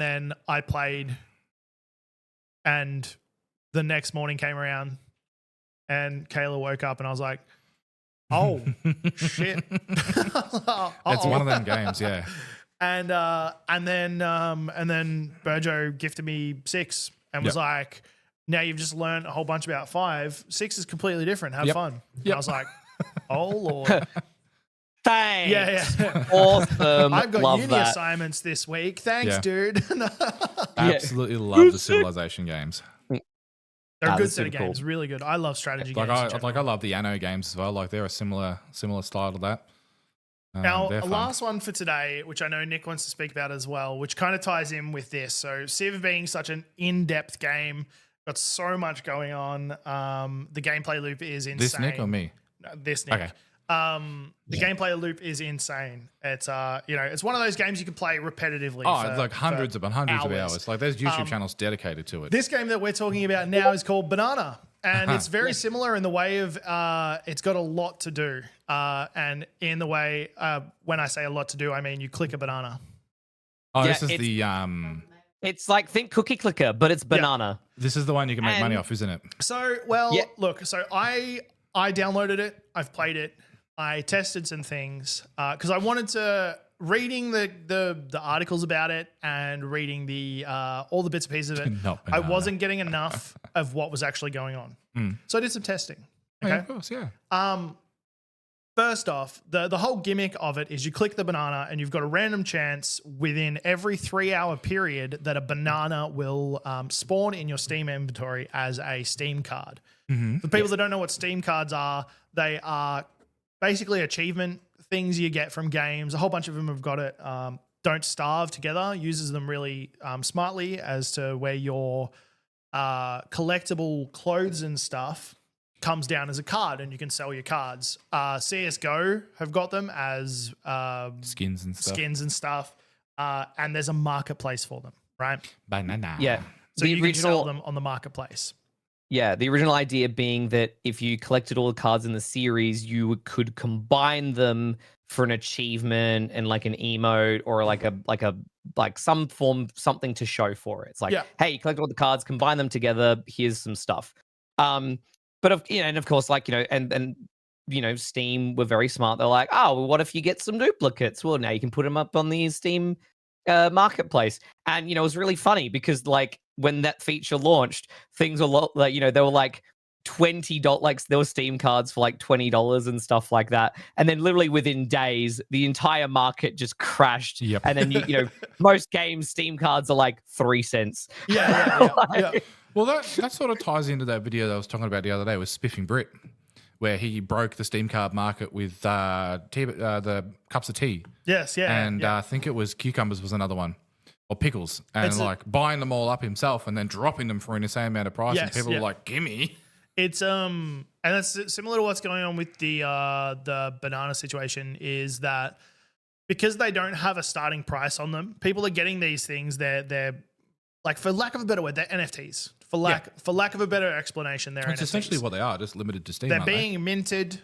then I played, and the next morning came around and Kayla woke up and I was like, oh shit. It's one of them games, yeah. And then Burjo gifted me 6 and was like, now you've just learned a whole bunch about 5. 6 is completely different. Have fun. And I was like, oh Lord. Thanks. Yeah. Awesome. I've got Love uni that. assignments this week. Thanks, Yeah. dude. Absolutely love the Civilization games. They're Ah, a good that's set of super games. cool. Really good. I love strategy Like games. in I general. love the Anno games as well. Like they're a similar style to that. Now, they're a fun. last one for today, which I know Nick wants to speak about as well, which kind of ties in with this. So, Civ being such an in-depth game, got so much going on. The gameplay loop is insane. This Nick or me? No, this Nick. Okay. The gameplay loop is insane. It's it's one of those games you can play repetitively. Oh, for- it's like hundreds for of hours. Like there's YouTube channels dedicated to it. This game that we're talking about now is called Banana, and it's very similar in the way of it's got a lot to do. And in the way when I say a lot to do, I mean you click a banana. Oh, Yeah, this is It's like think Cookie Clicker, but it's banana. this is the one you can make money And- off, isn't it? So, well, Yeah. look, so I downloaded it. I've played it. I tested some things because I wanted to reading the articles about it and reading the all the bits and pieces of it, I wasn't getting enough of what was actually going on. So I did some testing. Okay, yeah, of course, yeah. First off, the whole gimmick of it is you click the banana and you've got a random chance within every 3-hour period that a banana will spawn in your Steam inventory as a Steam card. For people that don't know what Steam cards are, they are basically achievement things you get from games. A whole bunch of them have got it. Don't Starve together uses them really smartly as to where your collectible clothes and stuff comes down as a card and you can sell your cards. CSGO have got them as skins and stuff. And there's a marketplace for them, right? Banana. Yeah. So you can sell them on the marketplace. Yeah, the original idea being that if you collected all the cards in the series, you could combine them for an achievement and like an emote or like some form, something to show for it. It's like, hey, you collect all the cards, combine them together. Here's some stuff. But of course, like, and Steam were very smart. They're like, oh, well, what if you get some duplicates? Well, now you can put them up on the Steam marketplace. And it was really funny because like when that feature launched, things were like, they were like $20, like there were Steam cards for like $20 and stuff like that. And then literally within days, the entire market just crashed. Yep. And then most games Steam cards are like 3 cents. Yeah. Well, that sort of ties into that video that I was talking about the other day with Spiffing Brit, where he broke the Steam card market with the cups of tea. Yes, yeah. And I think it was cucumbers was another one, or pickles, and buying them all up himself and then dropping them for the same amount of price. And people were like, "Gimme!" It's and that's similar to what's going on with the banana situation. Is that because they don't have a starting price on them, people are getting these things. They're like, for lack of a better word, they're NFTs. For lack of a better explanation, they're It's NFTs. essentially what they are, just limited to Steam. They're being minted.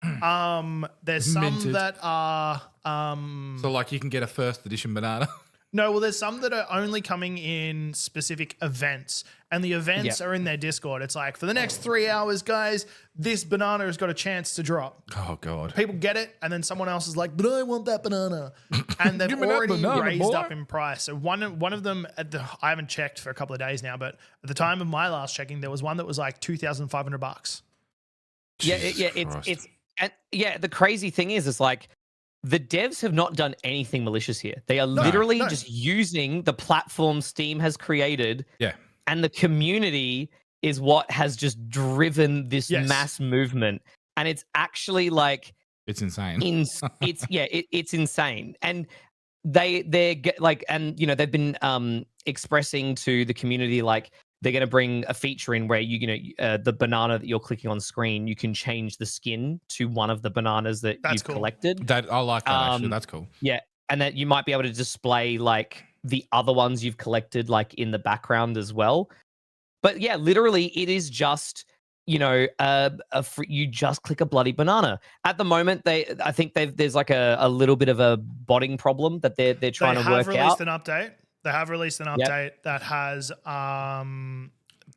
There's some that are so like you can get a first edition banana. No, well, there's some that are only coming in specific events, and the events are in their Discord. It's like, for the next 3 hours, guys, this banana has got a chance to drop. Oh, God. People get it, and then someone else is like, but I want that banana. And they've already raised up in price. So one of them, I haven't checked for a couple of days now, but at the time of my last checking, there was one that was like $2,500. The crazy thing is, it's like, the devs have not done anything malicious here. They are literally just using the platform Steam has created. Yeah. And the community is what has just driven this mass movement. And it's actually like... It's insane. It's insane. And they've been expressing to the community, like, they're going to bring a feature in where the banana that you're clicking on screen, you can change the skin to one of the bananas that you've collected. I like that, actually. That's cool. Yeah, and that you might be able to display like the other ones you've collected like in the background as well. But yeah, literally, it is just you just click a bloody banana. At the moment, I think there's like a little bit of a botting problem that they're trying to work out. They have released an update that has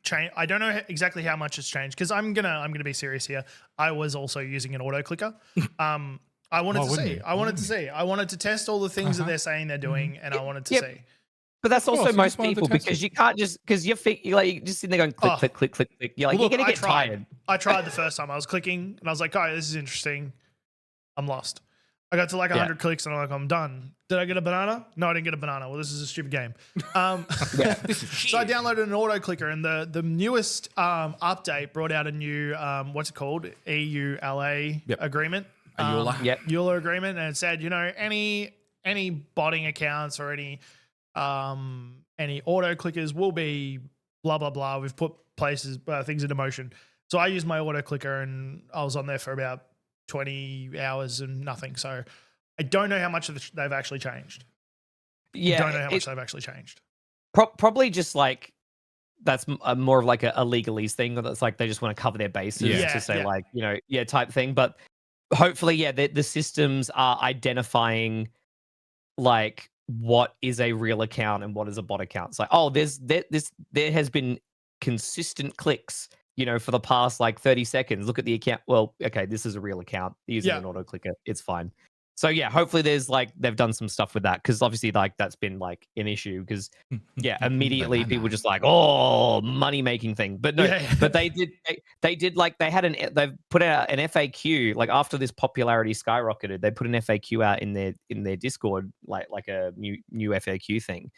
changed. I don't know exactly how much it's changed, because I'm gonna be serious here. I was also using an auto clicker. I wanted to test all the things that they're saying they're doing, and I wanted to see. But that's also most people, because you can't just, because you're just sitting there going click, click, click, click. You're like, you're gonna get tired. I tried the first time. I was clicking, and I was like, "Oh, this is interesting." I'm lost. I got to like 100 clicks, and I'm like, I'm done. Did I get a banana? No, I didn't get a banana. Well, this is a stupid game. So I downloaded an auto clicker, and the newest update brought out a new what's it called? EULA agreement. EULA agreement, and it said, any botting accounts or any auto clickers will be blah blah blah. We've put things into motion. So I used my auto clicker, and I was on there for about 20 hours and nothing. So I don't know how much they've actually changed. Yeah, I don't know how much they've actually changed. Probably just like that's more of like a legalese thing. That's like they just want to cover their bases to say type thing. But hopefully, the systems are identifying like what is a real account and what is a bot account. It's like, there has been consistent clicks, for the past like 30 seconds. Look at the account. Well, okay, this is a real account using an auto clicker. It's fine. So yeah, hopefully there's like they've done some stuff with that because obviously like that's been like an issue because yeah, immediately people just like, oh, money making thing. But no, Yeah. but they did like they've put out an FAQ like after this popularity skyrocketed, they put an FAQ out in their Discord like a new FAQ thing.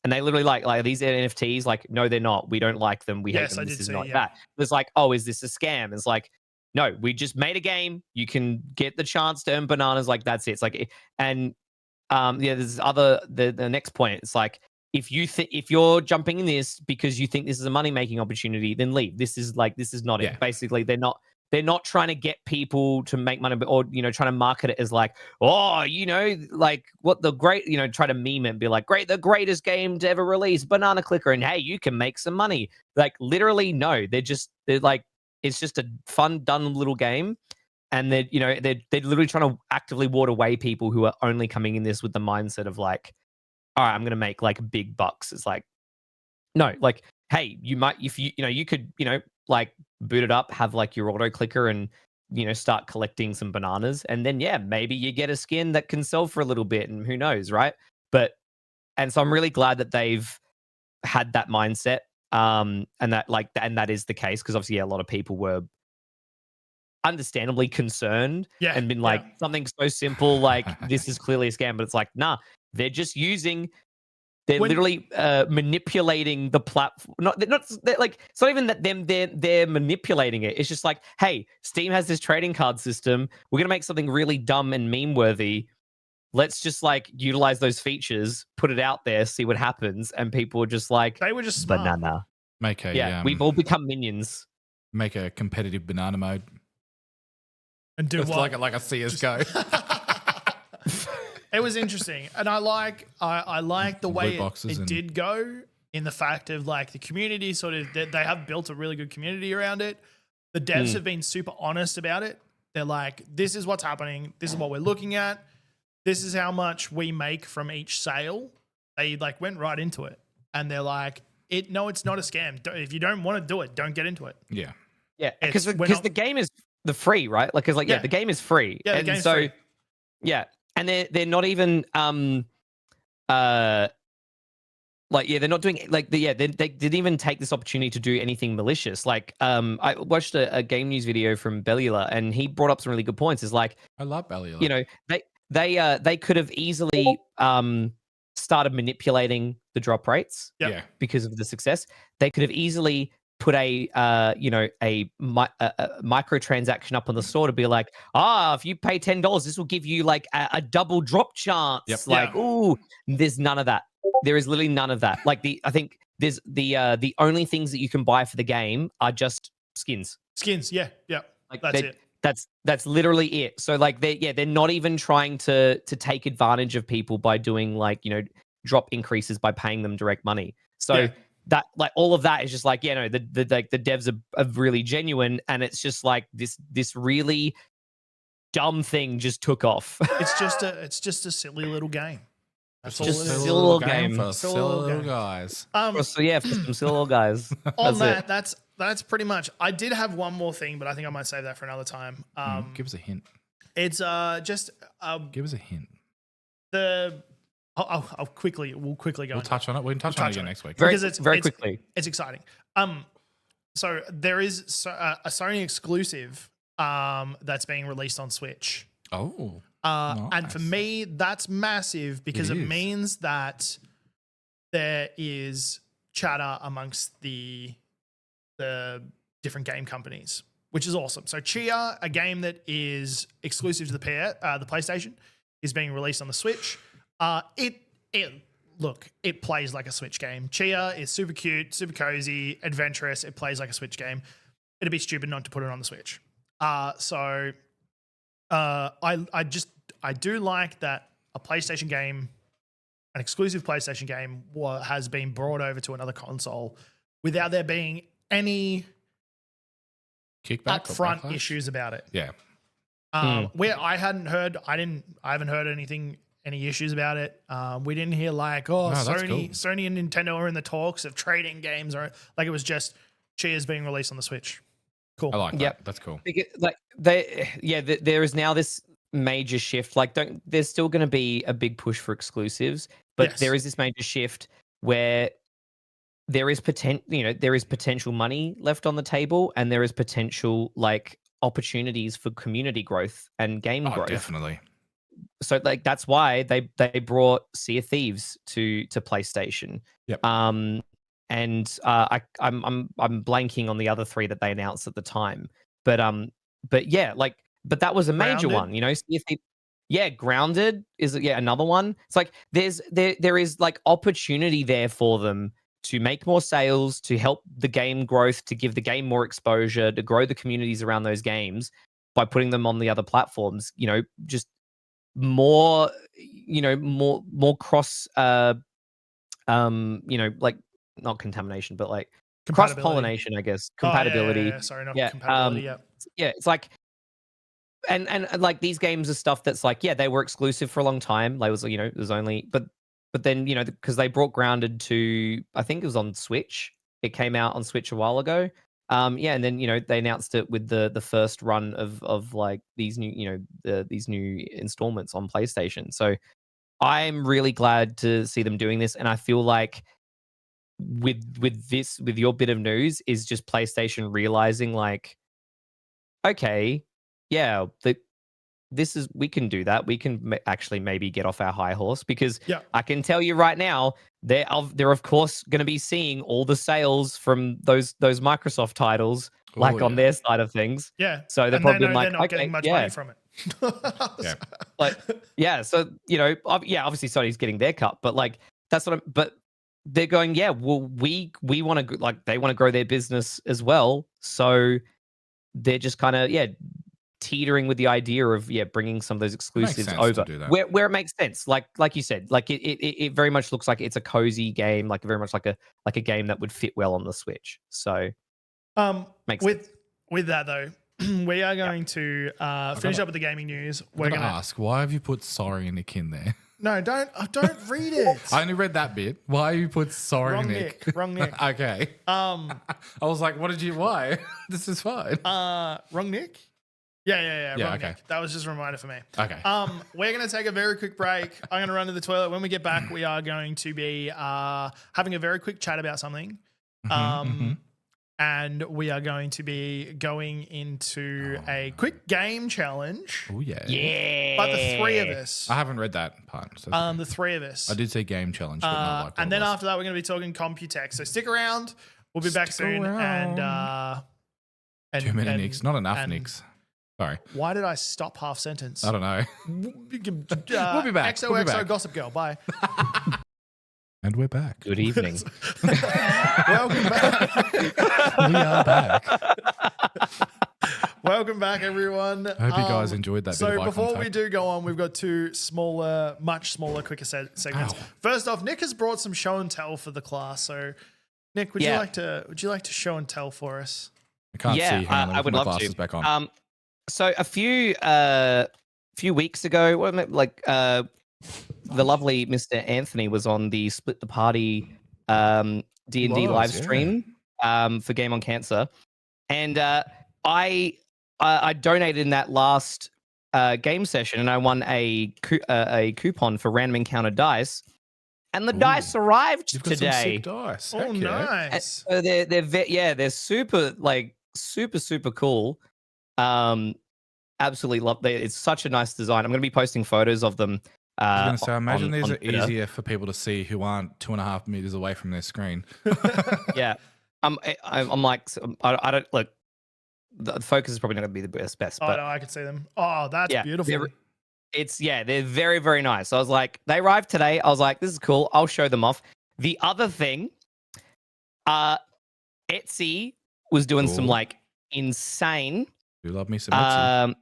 And they literally like these NFTs, like, no, they're not. We don't like them. We hate Yes, them. I This did is see, not yeah. that. It's like, oh, is this a scam? It's like, no, we just made a game. You can get the chance to earn bananas. Like, that's it. It's like, and yeah, there's the next point. It's like, if you're jumping in this because you think this is a money making opportunity, then leave. This is not Yeah. it. Basically, they're not trying to get people to make money, or trying to market it as like, oh, like what the great, try to meme it and be like, great, the greatest game to ever release, Banana Clicker, and hey, you can make some money. Like literally, no, they're like, it's just a fun, done little game. And they're literally trying to actively ward away people who are only coming in this with the mindset of like, all right, I'm gonna make like big bucks. It's like, no, like, hey, you might, if you could, like boot it up, have like your auto clicker and, start collecting some bananas. And then, yeah, maybe you get a skin that can sell for a little bit and who knows, right? And so I'm really glad that they've had that mindset. And that is the case because obviously a lot of people were understandably concerned Yeah, and been like something so simple, like this is clearly a scam, but it's like, nah, they're just they're literally manipulating the platform. They're like, it's not even that they're manipulating it. It's just like, hey, Steam has this trading card system. We're gonna make something really dumb and meme worthy. Let's just like utilize those features, put it out there, see what happens, and people are just like, They were just smart. banana. Make a We've all become minions. Make a competitive banana mode. And do Just what? like a CS:GO. It was interesting, and I like the way it did go in the fact of like the community sort of they have built a really good community around it. The devs have been super honest about it. They're like, this is what's happening. This is what we're looking at. This is how much we make from each sale. They like went right into it, and they're like, no, it's not a scam. If you don't want to do it, don't get into it. Yeah, because the game is the free, right? Like, because like the game is free, yeah, the game's free. Yeah, and they're not even they're not doing like they didn't even take this opportunity to do anything malicious. Like I watched a game news video from Bellula, and he brought up some really good points. Is like, I love Bellula. They could have easily started manipulating the drop rates because of the success. They could have easily put a microtransaction up on the store to be like, if you pay $10, this will give you like a double drop chance. Yep. Like, ooh, there's none of that. There is literally none of that. Like I think there's the only things that you can buy for the game are just skins. Skins, yeah. Like that's it. That's literally it. So like they're not even trying to take advantage of people by doing like, drop increases by paying them direct money. So that like all of that is just like, the devs are really genuine, and it's just like this really dumb thing just took off. It's just a silly little game. That's all. Just a silly little game for silly little guys. For some silly little guys. On that's pretty much. I did have one more thing, but I think I might save that for another time. Give us a hint. It's just give us a hint. We'll quickly go. We'll touch on it. We can touch on it again next week. Very quickly. It's exciting. So there is a Sony exclusive that's being released on Switch. Oh. Nice. And for me, that's massive because it means that there is chatter amongst the different game companies, which is awesome. So Chia, a game that is exclusive to the PlayStation, is being released on the Switch. It plays like a Switch game. Chia is super cute, super cozy, adventurous. It plays like a Switch game. It'd be stupid not to put it on the Switch. I do like that a PlayStation game, an exclusive PlayStation game, has been brought over to another console without there being any kickback upfront issues about it. Yeah. Where I haven't heard any issues about it. We didn't hear like, Sony and Nintendo are in the talks of trading games, or like it was just Chia's being released on the Switch. Cool. I like that. That's cool. Because, like there is now this major shift. Like, there's still going to be a big push for exclusives, but there is this major shift where there is potential money left on the table, and there is potential like opportunities for community growth and game growth. Definitely. So like that's why they brought Sea of Thieves to PlayStation. Yep. I'm blanking on the other 3 that they announced at the time. But yeah, like that was a major one, Sea of Thieves. Yeah, Grounded is another one. It's like there is like opportunity there for them to make more sales, to help the game growth, to give the game more exposure, to grow the communities around those games by putting them on the other platforms, just more, more cross, like not contamination, but like cross pollination, I guess, compatibility. Sorry, not compatibility. Yeah, it's like, and like these games are stuff that's like, they were exclusive for a long time. Like, it was only, but then, because they brought Grounded to, I think it was on Switch. It came out on Switch a while ago. And then they announced it with the first run of like these new these new installments on PlayStation. So I'm really glad to see them doing this, and I feel like with your bit of news is just PlayStation realizing like, okay, yeah, we can do that. We can actually maybe get off our high horse, because I can tell you right now, they're of course going to be seeing all the sales from those Microsoft titles on their side of things. Yeah. So they're probably like, they're not getting much money from it. So obviously Sony's getting their cut, but like that's what but they're going, well, we want to, like, they want to grow their business as well. So they're just kind of teetering with the idea of bringing some of those exclusives over where it makes sense. Like you said, like it very much looks like it's a cozy game, like very much like a game that would fit well on the Switch. So makes sense. With that though, we are going to finish up with the gaming news. We're going to ask, why have you put Sorry Nick in there? No, don't read it. I only read that bit. Why you put Sorry Nick? Wrong Nick. Okay. I was like, why? This is fine. Wrong Nick? Yeah, wrong okay. Nick. That was just a reminder for me. Okay. We're going to take a very quick break. I'm going to run to the toilet. When we get back, we are going to be having a very quick chat about something. And we are going to be going into a quick game challenge. Oh, yeah. Yeah. But the 3 of us. I haven't read that part. So the 3 of us. I did say game challenge, but not like that. And then after that, we're going to be talking Computex. So stick around. We'll be back soon. And 2 minute nicks. Not enough nicks. Sorry. Why did I stop half sentence? I don't know. We'll be back. XOXO Gossip Girl. Bye. And we're back. Good evening. Welcome back. We are back. Welcome back, everyone. I hope you guys enjoyed that. So before we do go on, we've got 2 smaller, much smaller, quicker segments. Ow. First off, Nick has brought some show and tell for the class. So, Nick, would you like to show and tell for us? I can't see. I would love to. Back on. So a few weeks ago, the lovely Mr. Anthony was on the Split the Party D&D live stream for Game on Cancer, and I donated in that last game session, and I won a coupon for Random Encounter dice, and the dice arrived today. Some sick dice. Oh, nice! So they're super cool. Absolutely love it. It's such a nice design. I'm going to be posting photos of them. I was going to say, I imagine these are easier for people to see who aren't 2.5 meters away from their screen. Yeah. I'm like, I don't look. The focus is probably not going to be the best. Oh, but no, I can see them. Oh, that's beautiful. They're very, very nice. I was like, they arrived today. I was like, this is cool. I'll show them off. The other thing, Etsy was doing some like insane. You love me some Etsy.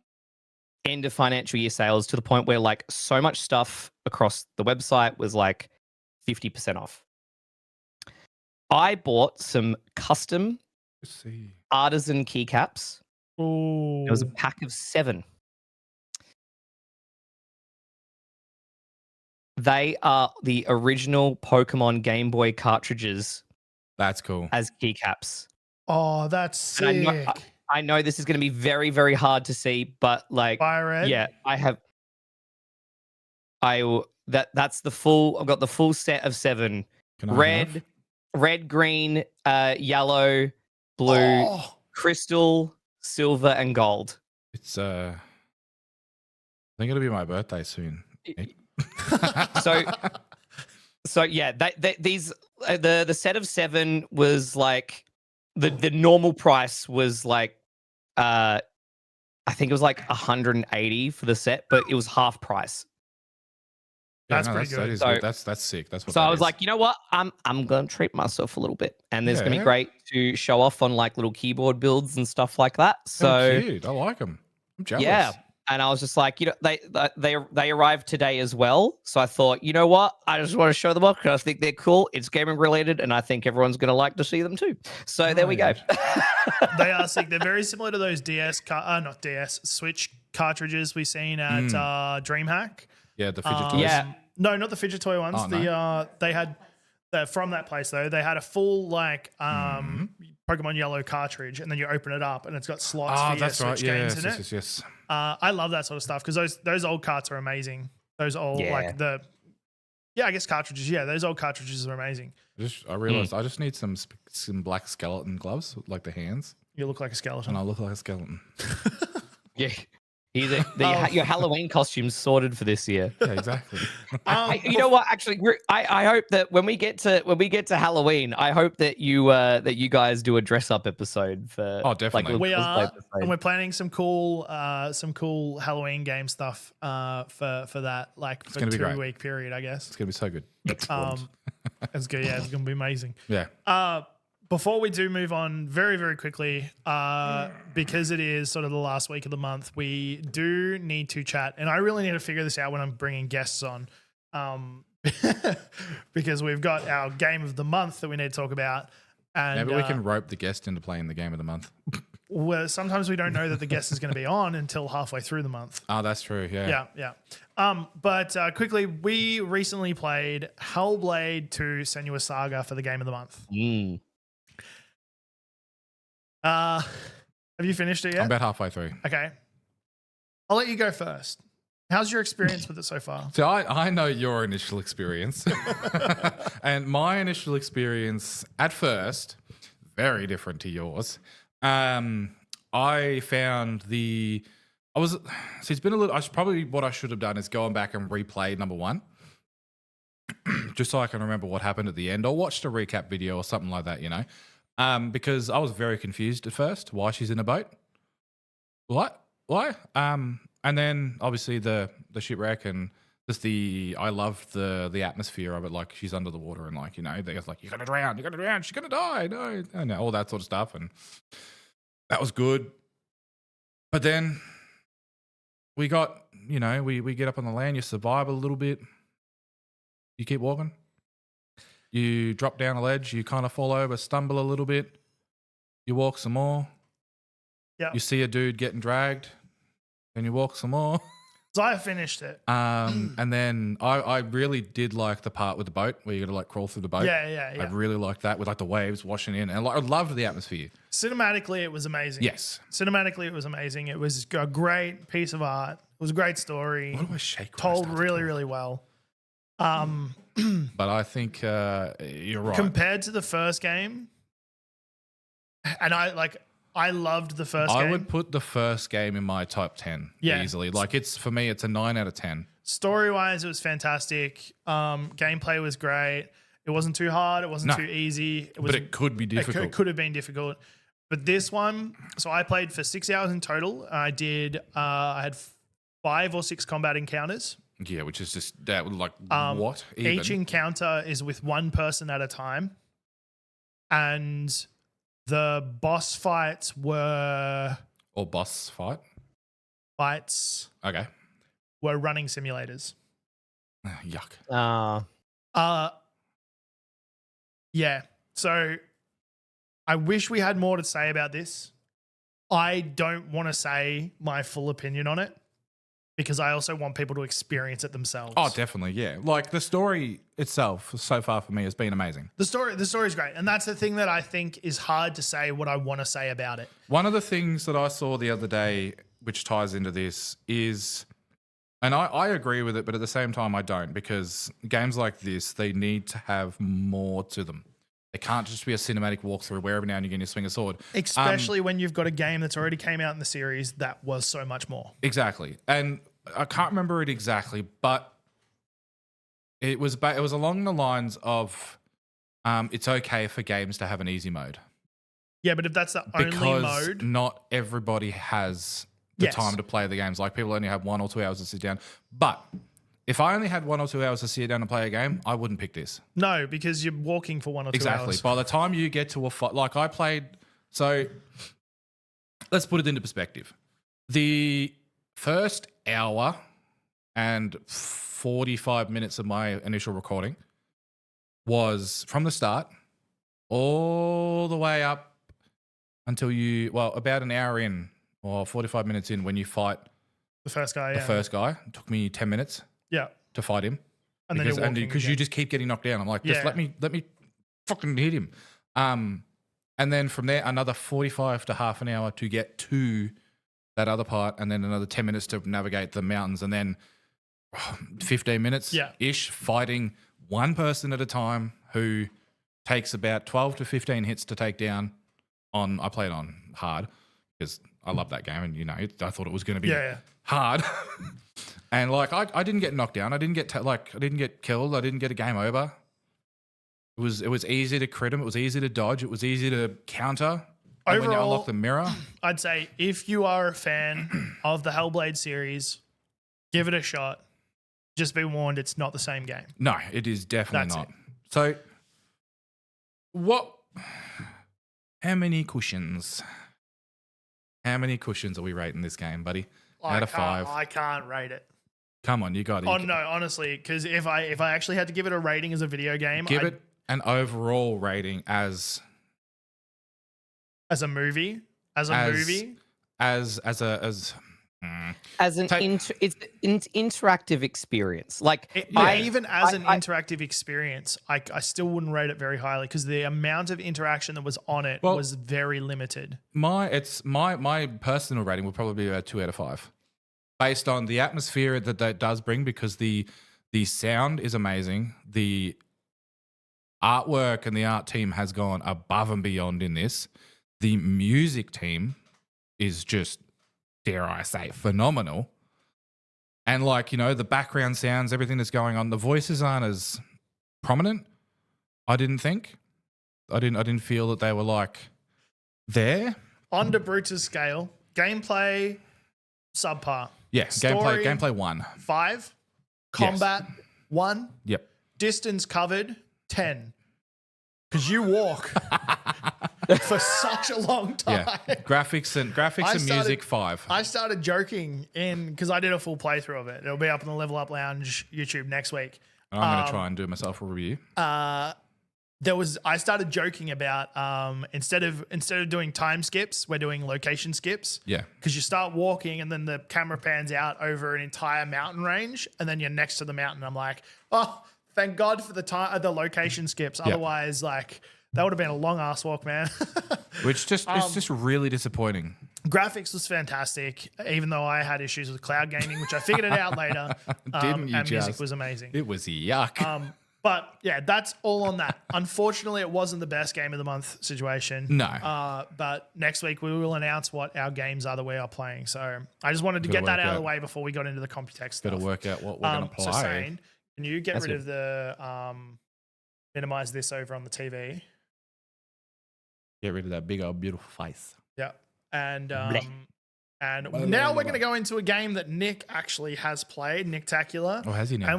End of financial year sales, to the point where like so much stuff across the website was like 50% off. I bought some custom artisan keycaps. Ooh. It was a pack of 7. They are the original Pokemon Game Boy cartridges. That's cool. As keycaps. Oh, that's sick. I know this is going to be very, very hard to see, but like, Fire red. yeah, that's the full. I've got the full set of 7. Can I have? Red, green, yellow, blue, Oh, crystal, silver, and gold. It's I think it'll be my birthday soon. So So yeah, these the set of 7 was like the normal price was like I think it was like 180 for the set, but it was half price. That's pretty good. That is So- good. That's sick. That's what. So that I was is. like, you know what? I'm gonna treat myself a little bit, and there's gonna be Yeah. great to show off on like little keyboard builds and stuff like that. Oh, So cute. I like them. I'm jealous. yeah, and I was just like, you know, they arrived today as well. So I thought, you know what? I just want to show them off because I think they're cool. It's gaming related, and I think everyone's gonna like to see them too. So there we go. Right. they are sick. They're very similar to those not DS, Switch cartridges we've seen at DreamHack. Yeah, the fidget toys. Yeah. No, not the fidget toy ones. Oh, They had from that place though. They had a full like Pokemon Yellow cartridge, and then you open it up, and it's got slots for your Switch games in it. Yes. I love that sort of stuff because those old carts are amazing. Those old like I guess cartridges. Yeah, those old cartridges are amazing. I realized I just need some black skeleton gloves, like the hands, You look like a skeleton. and I look like a skeleton. Yeah. Your Halloween costume's sorted for this year. Yeah, exactly. You know what? Actually, I hope that when we get to Halloween, I hope that you guys do a dress up episode for. Oh, definitely. We are, episode. and we're planning some cool Halloween game stuff for that, like for gonna be 2 great. week period, I guess. It's gonna be so good. It's good. Yeah, it's gonna be amazing. Yeah. Before we do move on very, very quickly, because it is sort of the last week of the month, we do need to chat. And I really need to figure this out when I'm bringing guests on, because we've got our game of the month that we need to talk about. And Maybe we can rope the guest into playing the game of the month. well, sometimes we don't know that the guest is going to be on until halfway through the month. Oh, that's true. Yeah. But quickly, we recently played Hellblade 2 Senua's Saga for the game of the month. Have you finished it yet? I'm about halfway through. Okay. I'll let you go first. How's your experience with it so far? So I know your initial experience. And my initial experience at first, very different to yours. I found it's been a little, probably what I should have done is going back and replay number 1. Just so I can remember what happened at the end, or watched a recap video or something like that, you know. Because I was very confused at first why she's in a boat. What? Why? And then obviously the shipwreck and just I love the atmosphere of it. Like she's under the water and like, you know, they're like, you're gonna drown, she's gonna die, no, and all that sort of stuff. And that was good. But then we got, you know, we get up on the land, you survive a little bit, you keep walking. You drop down a ledge, you kind of fall over, stumble a little bit, you walk some more. Yeah. You see a dude getting dragged, and you walk some more. So I finished it. And then I really did like the part with the boat where you got to like crawl through the boat. Yeah. I really liked that with like the waves washing in, and I loved the atmosphere. Cinematically, it was amazing. Yes. Cinematically, it was amazing. It was a great piece of art. It was a great story. What do I shake? Told really, really well. But I think you're right. Compared to the first game, and I loved the first game. I would put the first game in my top 10 easily. Like for me, it's a 9 out of 10. Story-wise, it was fantastic. Gameplay was great. It wasn't too hard. It wasn't too easy. But it could be difficult. It could have been difficult. But this one, so I played for 6 hours in total. I had 5 or 6 combat encounters. Yeah, which is just that. Like what? Even? Each encounter is with one person at a time, and the boss fights were Okay. were running simulators. Yuck. Yeah. So I wish we had more to say about this. I don't want to say my full opinion on it because I also want people to experience it themselves. Oh, definitely, yeah. Like the story itself, so far for me, has been amazing. The story's great, and that's the thing that I think is hard to say what I want to say about it. One of the things that I saw the other day, which ties into this, is, and I agree with it, but at the same time I don't, because games like this, they need to have more to them. They can't just be a cinematic walkthrough where every now and again you swing a sword. Especially when you've got a game that's already came out in the series that was so much more. Exactly. And I can't remember it exactly, but it was along the lines of it's okay for games to have an easy mode. Yeah, but if that's the only mode, not everybody has the time to play the games. Like people only have 1 or 2 hours to sit down. But if I only had 1 or 2 hours to sit down and play a game, I wouldn't pick this. No, because you're walking for 1 or 2 hours. Exactly. By the time you get to a fight, like I played, so let's put it into perspective. The first hour and 45 minutes of my initial recording was from the start all the way up until about an hour in or 45 minutes in when you fight the first guy. The first guy. It took me 10 minutes. Yeah. To fight him. And because you just keep getting knocked down. I'm like, just let me fucking hit him. And then from there, another 45 to half an hour to get to that other part, and then another 10 minutes to navigate the mountains, and then 15 minutes ish fighting one person at a time who takes about 12 to 15 hits to take down. I played on hard because I love that game, and I thought it was going to be hard. And like I didn't get knocked down. I didn't get I didn't get killed. I didn't get a game over. It was easy to crit him. It was easy to dodge. It was easy to counter. And when you unlock the mirror, I'd say if you are a fan of the Hellblade series, give it a shot. Just be warned, it's not the same game. No, it is definitely not. So, how many cushions? How many cushions are we rating this game, buddy? Out of 5. I can't rate it. Come on, you got it. Oh no, honestly, because if I actually had to give it a rating as a video game, give it an overall rating as a movie, it's an interactive experience. Even as an interactive experience, I still wouldn't rate it very highly because the amount of interaction that was on it was very limited. My personal rating would probably be a 2 out of 5, based on the atmosphere that does bring, because the sound is amazing, the artwork and the art team has gone above and beyond in this. The music team is just, dare I say, phenomenal. And the background sounds, everything that's going on, the voices aren't as prominent. I didn't think. I didn't feel that they were there. On to Brutus scale, gameplay subpar. Yeah, Story, gameplay 1. 5. Combat 1. Yep. Distance covered 10. Because you walk for such a long time. Yeah. Graphics and music 5. I started joking because I did a full playthrough of it. It'll be up on the Level Up Lounge YouTube next week. And I'm going to try and do myself a review. I started joking about instead of doing time skips, we're doing location skips. Yeah. Because you start walking and then the camera pans out over an entire mountain range and then you're next to the mountain. I'm like, oh, thank God for the location skips. Otherwise, that would have been a long ass walk, man. Which it's just really disappointing. Graphics was fantastic, even though I had issues with cloud gaming, which I figured it out later. Didn't you? And music was amazing. It was yuck. But yeah, that's all on that. Unfortunately, it wasn't the best game of the month situation. No. But next week we will announce what our games are that we are playing. So I just wanted to get that out of the way before we got into the Computex stuff. Better work out what we're going to play. So Sane, can you get rid of the minimize this over on the TV? Get rid of that big old beautiful face. Yeah. And now we're going to go into a game that Nick actually has played, Nicktacula. Oh, has he now?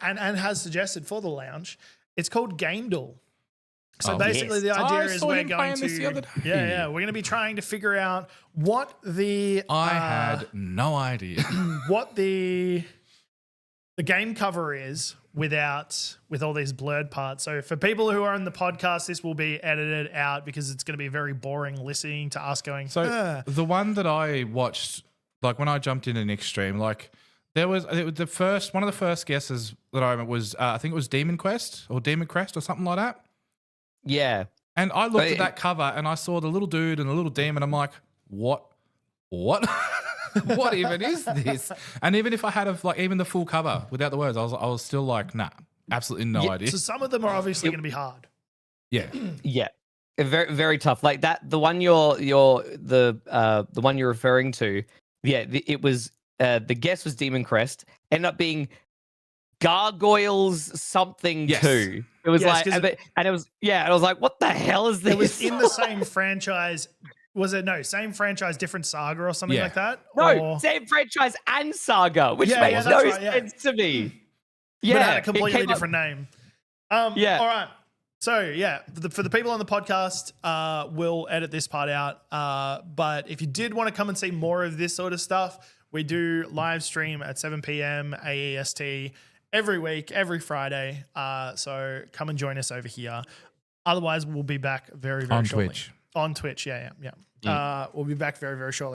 And has suggested for the lounge. It's called Game Duel. So basically the idea is we're going to we're going to be trying to figure out what I had no idea what the game cover is with all these blurred parts. So for people who are in the podcast, this will be edited out because it's going to be very boring listening to us going. So the one that I watched, when I jumped into Nick's stream, There was the first one of the first guesses that I remember was I think it was Demon Quest or Demon Crest or something like that. Yeah. And I looked at that cover and I saw the little dude and the little demon. I'm like, what? What even is this? And even if I had even the full cover without the words, I was still like, nah, absolutely no idea. So some of them are obviously going to be hard. Yeah. Yeah. Very, very tough. Like that, the one the one you're referring to, it was the guess was Demon Crest, ended up being Gargoyles something too. It was and it was and I was like, what the hell is this? It was in the same franchise. Was it same franchise, different saga or something like that? No, same franchise and saga, which makes no sense to me. Yeah, but it had a completely different name. All right. So for the people on the podcast, we'll edit this part out. But if you did want to come and see more of this sort of stuff, we do live stream at 7 p.m. AEST every week, every Friday. So come and join us over here. Otherwise, we'll be back very, very shortly. Twitch. On Twitch, yeah. We'll be back very, very shortly.